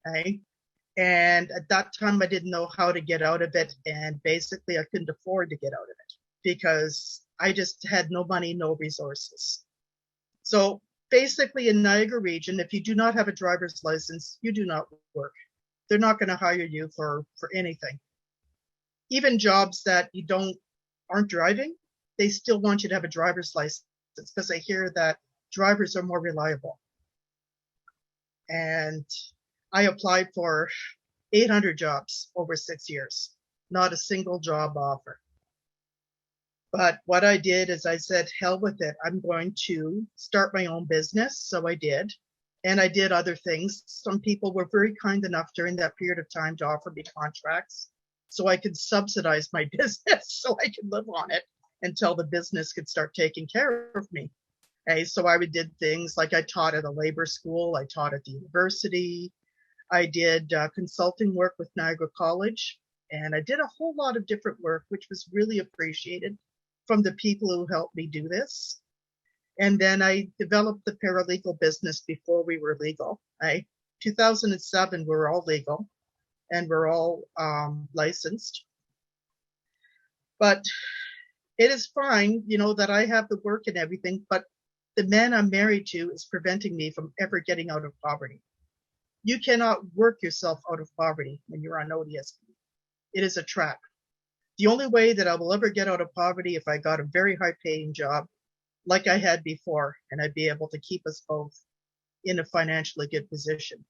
Okay? And at that time, I didn't know how to get out of it, and basically I couldn't afford to get out of it because I just had no money, no resources. So basically in Niagara region, if you do not have a driver's license, you do not work. They're not going to hire you for anything. Even jobs that you aren't driving, they still want you to have a driver's license because they hear that drivers are more reliable. And I applied for 800 jobs over 6 years, not a single job offer. But what I did is I said, hell with it. I'm going to start my own business. So I did. And I did other things. Some people were very kind enough during that period of time to offer me contracts so I could subsidize my business so I could live on it until the business could start taking care of me. Okay, so I did things like I taught at a labor school. I taught at the university. I did consulting work with Niagara College. And I did a whole lot of different work, which was really appreciated from the people who helped me do this. And then I developed the paralegal business before we were legal. 2007, we were all legal and we're all licensed. But it is fine, that I have the work and everything, but the man I'm married to is preventing me from ever getting out of poverty. You cannot work yourself out of poverty when you're on ODSP. It is a trap. The only way that I will ever get out of poverty if I got a very high paying job like I had before, and I'd be able to keep us both in a financially good position.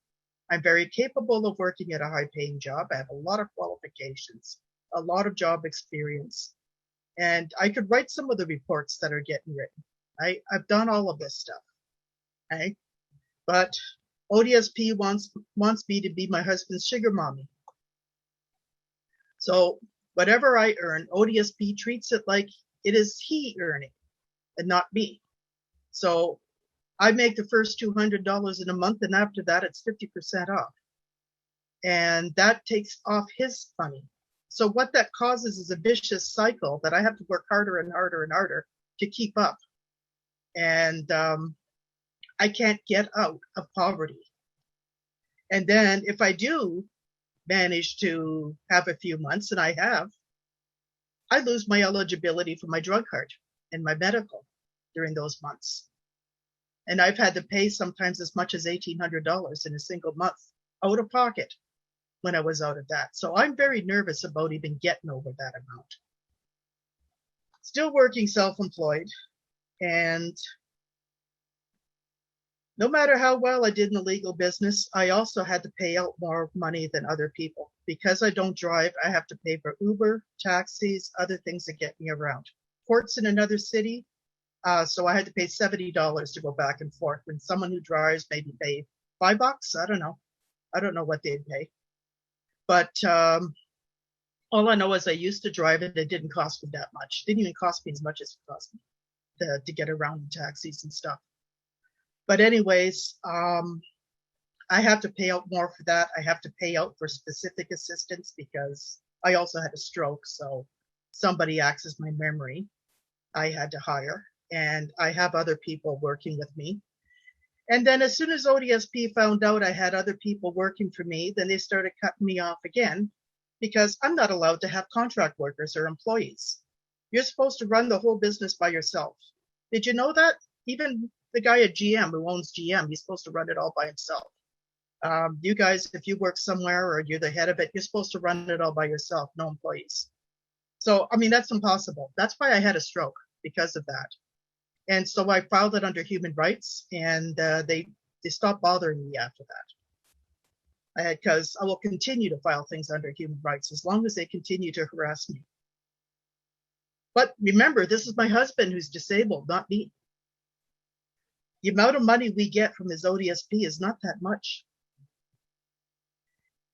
I'm very capable of working at a high paying job. I have a lot of qualifications, a lot of job experience, and I could write some of the reports that are getting written. I've done all of this stuff. Okay? But ODSP wants me to be my husband's sugar mommy. So whatever I earn, ODSP treats it like it is he earning and not me. So I make the first $200 in a month, and after that, it's 50% off. And that takes off his money. So what that causes is a vicious cycle that I have to work harder and harder and harder to keep up. and I can't get out of poverty. And then if I do manage to have a few months, and I have, I lose my eligibility for my drug card and my medical during those months. And I've had to pay sometimes as much as $1,800 in a single month out of pocket when I was out of that. So I'm very nervous about even getting over that amount. Still working self-employed, and no matter how well I did in the legal business, I also had to pay out more money than other people. Because I don't drive, I have to pay for Uber, taxis, other things that get me around. Courts in another city, so I had to pay $70 to go back and forth. When someone who drives maybe pay $5, I don't know. I don't know what they'd pay. But all I know is I used to drive it. It didn't cost me that much. It didn't even cost me as much as it cost me to get around in taxis and stuff. But anyways, I have to pay out more for that. I have to pay out for specific assistance because I also had a stroke. So somebody accessed my memory. I had to hire, and I have other people working with me. And then as soon as ODSP found out I had other people working for me, then they started cutting me off again because I'm not allowed to have contract workers or employees. You're supposed to run the whole business by yourself. Did you know that? Even the guy at GM who owns GM, he's supposed to run it all by himself. You guys, if you work somewhere or you're the head of it, you're supposed to run it all by yourself, no employees. So, I mean, that's impossible. That's why I had a stroke, because of that. And so I filed it under human rights, and they stopped bothering me after that. Because I will continue to file things under human rights as long as they continue to harass me. But remember, this is my husband who's disabled, not me. The amount of money we get from his ODSP is not that much.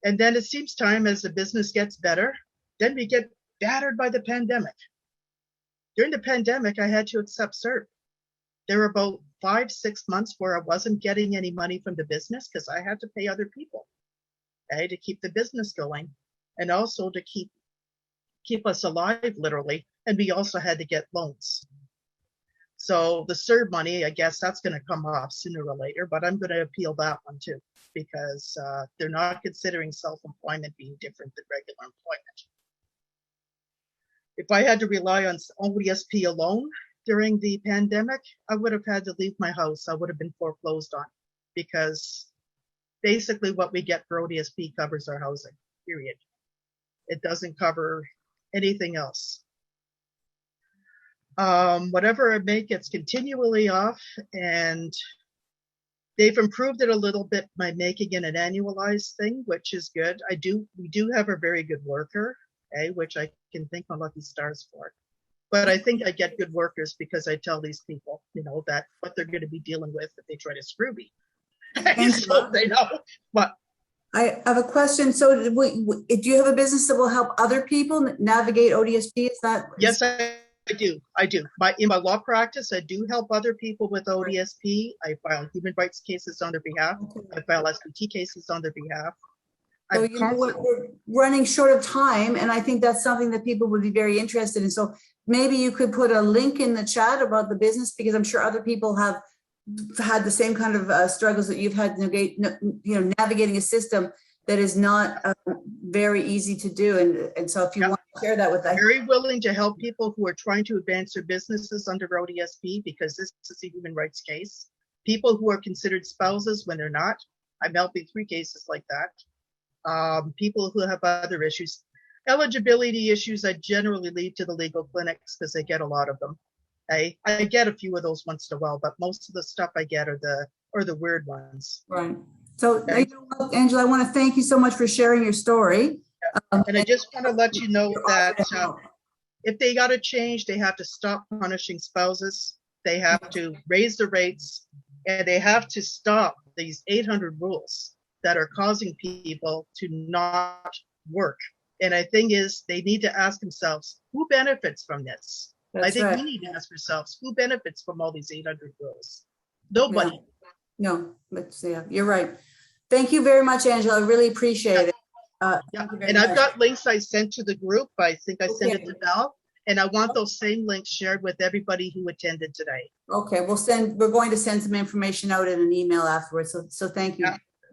And then it seems time as the business gets better, then we get battered by the pandemic. During the pandemic, I had to accept CERB. There were about 5-6 months where I wasn't getting any money from the business because I had to pay other people, okay, to keep the business going and also to keep us alive, literally. And we also had to get loans. So the CERB money, I guess that's going to come off sooner or later, but I'm going to appeal that one too, because they're not considering self-employment being different than regular employment. If I had to rely on ODSP alone during the pandemic, I would have had to leave my house. I would have been foreclosed on, because basically what we get for ODSP covers our housing, period. It doesn't cover anything else. Whatever I make gets continually off, and they've improved it a little bit by making it an annualized thing, which is good. We do have a very good worker, okay, which I can thank my lucky stars for. But I think I get good workers because I tell these people, you know, that what they're going to be dealing with if they try to screw me. So they know. But I have a question. So do you have a business that will help other people navigate ODSP? Is that? Yes, I do. In my law practice, I do help other people with ODSP. I file human rights cases on their behalf. I file SBT cases on their behalf. So you know what, we're running short of time, and I think that's something that people would be very interested in. So maybe you could put a link in the chat about the business, because I'm sure other people have had the same kind of struggles that you've had, navigating a system that is not very easy to do. And so if you want to share that with us. Very willing to help people who are trying to advance their businesses under ODSP, because this is a human rights case. People who are considered spouses when they're not. I'm helping 3 cases like that. People who have other issues. Eligibility issues I generally leave to the legal clinics because they get a lot of them. I get a few of those once in a while, but most of the stuff I get are the weird ones. Right. So, okay. You know what, Angela, I want to thank you so much for sharing your story. And I just want to let you know that if they got to change, they have to stop punishing spouses. They have to raise the rates, and they have to stop these 800 rules that are causing people to not work. And I think is they need to ask themselves, who benefits from this? I think we need to ask ourselves, who benefits from all these 800 rules? Nobody. No, but yeah, you're right. Thank you very much, Angela. I really appreciate it. And I've got links I sent to the group. I think I sent it to Val. And I want those same links shared with everybody who attended today. Okay, we're going to send some information out in an email afterwards. So thank you.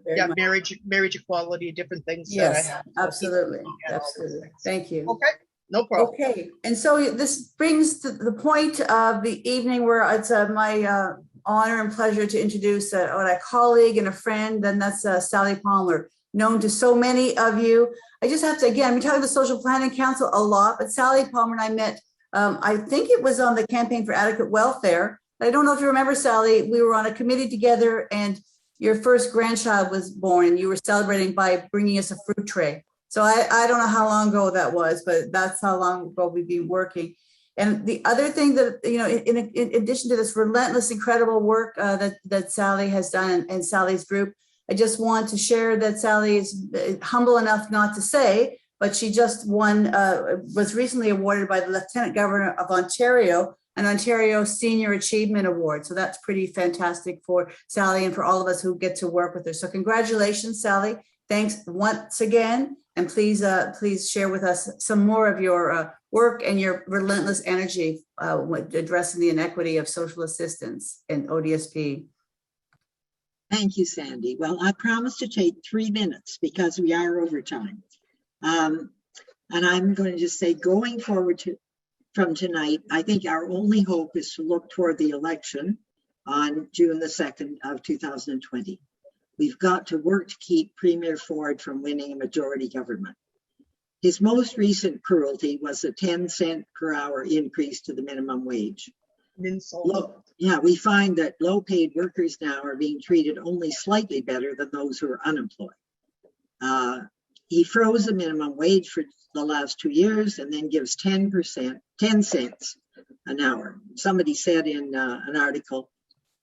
Yeah, marriage equality, different things. Yes, that absolutely. Absolutely. Thank you. Okay, no problem. Okay, and so this brings to the point of the evening where it's my honor and pleasure to introduce a colleague and a friend, and that's Sally Palmer, known to so many of you. I just have to, again, we talk about the Social Planning Council a lot, but Sally Palmer and I met, I think it was on the Campaign for Adequate Welfare. I don't know if you remember, Sally, we were on a committee together and your first grandchild was born and you were celebrating by bringing us a fruit tray. So I don't know how long ago that was, but that's how long ago we've been working. And the other thing that, you know, in addition to this relentless, incredible work that Sally has done and Sally's group, I just want to share that Sally is humble enough not to say, but she just was recently awarded by the Lieutenant Governor of Ontario, an Ontario Senior Achievement Award. So that's pretty fantastic for Sally and for all of us who get to work with her. So congratulations, Sally. Thanks once again. And please share with us some more of your work and your relentless energy with addressing the inequity of social assistance and ODSP. Thank you, Sandy. Well, I promised to take 3 minutes because we are over time. And I'm going to just say, going forward from tonight, I think our only hope is to look toward the election on June the 2nd of 2020. We've got to work to keep Premier Ford from winning a majority government. His most recent cruelty was a 10-cent per hour increase to the minimum wage. We find that low-paid workers now are being treated only slightly better than those who are unemployed. He froze the minimum wage for the last 2 years and then gives 10 cents an hour. Somebody said in an article,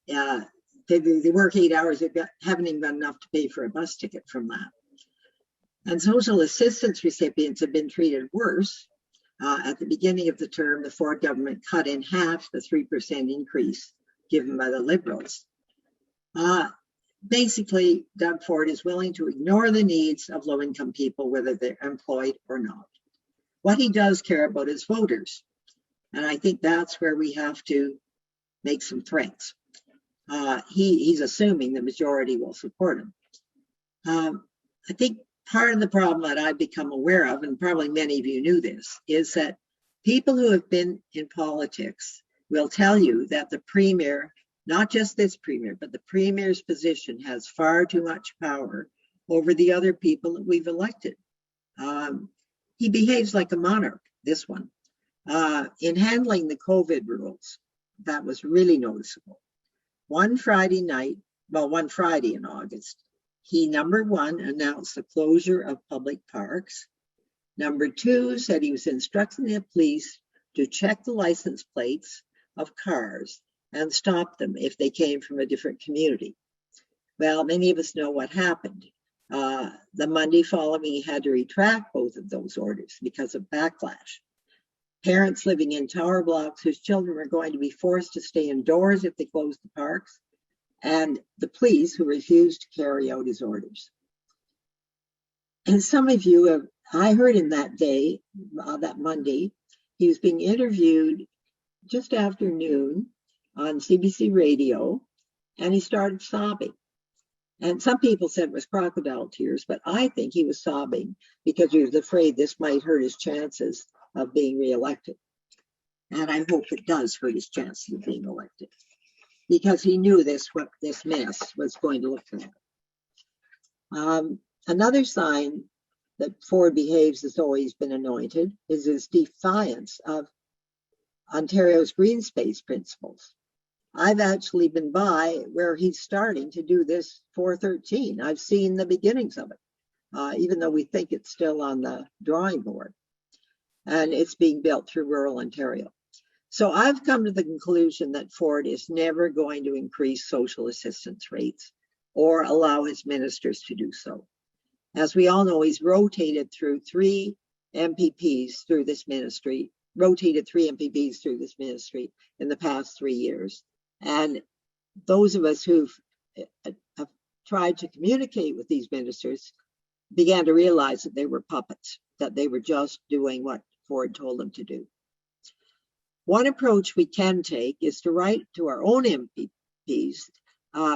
they work 8 hours, they haven't even got enough to pay for a bus ticket from that. And social assistance recipients have been treated worse. At the beginning of the term, the Ford government cut in half the 3% increase given by the Liberals. Basically, Doug Ford is willing to ignore the needs of low-income people, whether they're employed or not. What he does care about is voters. And I think that's where we have to make some threats. He's assuming the majority will support him. I think part of the problem that I've become aware of, and probably many of you knew this, is that people who have been in politics will tell you that the premier, not just this premier, but the premier's position has far too much power over the other people that we've elected. He behaves like a monarch, this one. In handling the COVID rules, that was really noticeable. One Friday in August, he, number one, announced the closure of public parks. Number two, said he was instructing the police to check the license plates of cars and stop them if they came from a different community. Well, many of us know what happened. The Monday following, he had to retract both of those orders because of backlash. Parents living in tower blocks whose children were going to be forced to stay indoors if they closed the parks, and the police who refused to carry out his orders. And some of you have, I heard him that day, that Monday, he was being interviewed just after noon on CBC radio, and he started sobbing. And some people said it was crocodile tears, but I think he was sobbing because he was afraid this might hurt his chances of being reelected. And I hope it does hurt his chances of being elected, because he knew what this mess was going to look like. Another sign that Ford behaves as though he's been anointed is his defiance of Ontario's green space principles. I've actually been by where he's starting to do this 413. I've seen the beginnings of it, even though we think it's still on the drawing board. And it's being built through rural Ontario. So I've come to the conclusion that Ford is never going to increase social assistance rates or allow his ministers to do so. As we all know, he's rotated through three MPPs through this ministry in the past 3 years. And those of us who've have tried to communicate with these ministers began to realize that they were puppets, that they were just doing what Ford told them to do. One approach we can take is to write to our own MPPs,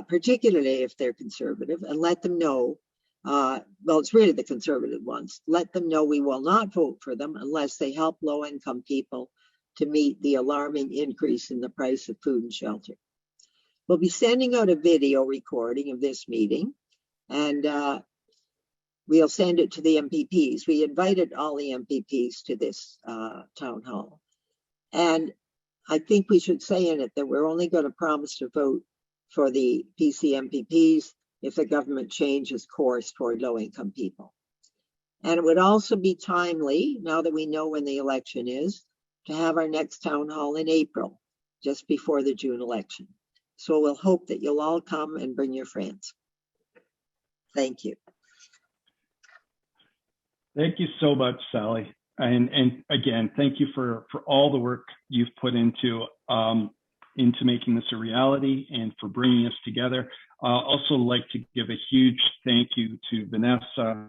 particularly if they're conservative, and let them know, well, it's really the conservative ones, let them know we will not vote for them unless they help low-income people to meet the alarming increase in the price of food and shelter. We'll be sending out a video recording of this meeting, and we'll send it to the MPPs. We invited all the MPPs to this town hall. And I think we should say in it that we're only going to promise to vote for the PC MPPs if the government changes course toward low-income people. And it would also be timely, now that we know when the election is, to have our next town hall in April, just before the June election. So we'll hope that you'll all come and bring your friends. Thank you. Thank you so much, Sally. And again, thank you for all the work you've put into making this a reality and for bringing us together. Also like to give a huge thank you to Vanessa,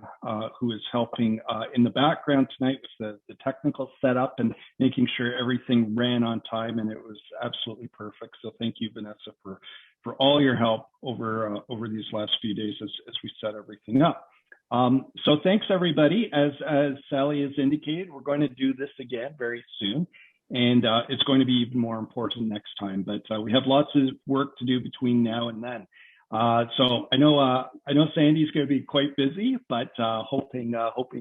who is helping in the background tonight with the technical setup and making sure everything ran on time, and it was absolutely perfect. So thank you, Vanessa, for all your help over these last few days as we set everything up. So thanks, everybody. As Sally has indicated, we're going to do this again very soon, and it's going to be even more important next time. But we have lots of work to do between now and then. So I know Sandy's going to be quite busy, but hoping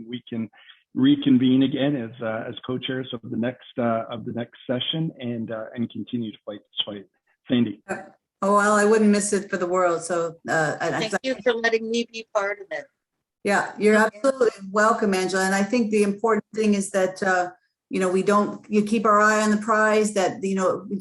we can reconvene again as co-chairs of the next session and continue to fight this fight. Sandy. Oh, well, I wouldn't miss it for the world. So Thank you for letting me be part of it. Yeah, you're absolutely welcome, Angela. And I think the important thing is that, you keep our eye on the prize, that,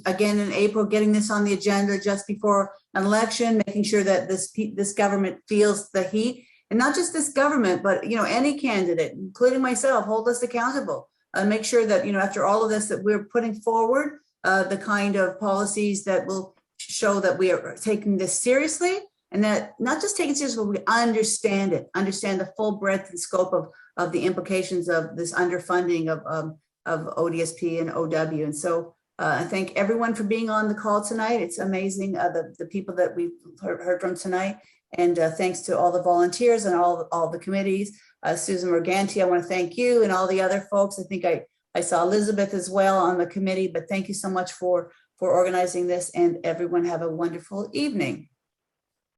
again, in April, getting this on the agenda just before an election, making sure that this government feels the heat, and not just this government, but, any candidate, including myself, hold us accountable. Make sure that, after all of this, that we're putting forward the kind of policies that will show that we are taking this seriously. And that not just take it seriously, but we understand the full breadth and scope of the implications of this underfunding of ODSP and OW. And so I thank everyone for being on the call tonight. It's amazing, the people that we've heard from tonight. And thanks to all the volunteers and all the committees. Susan Morganti, I want to thank you and all the other folks. I think I saw Elizabeth as well on the committee, but thank you so much for organizing this, and everyone have a wonderful evening.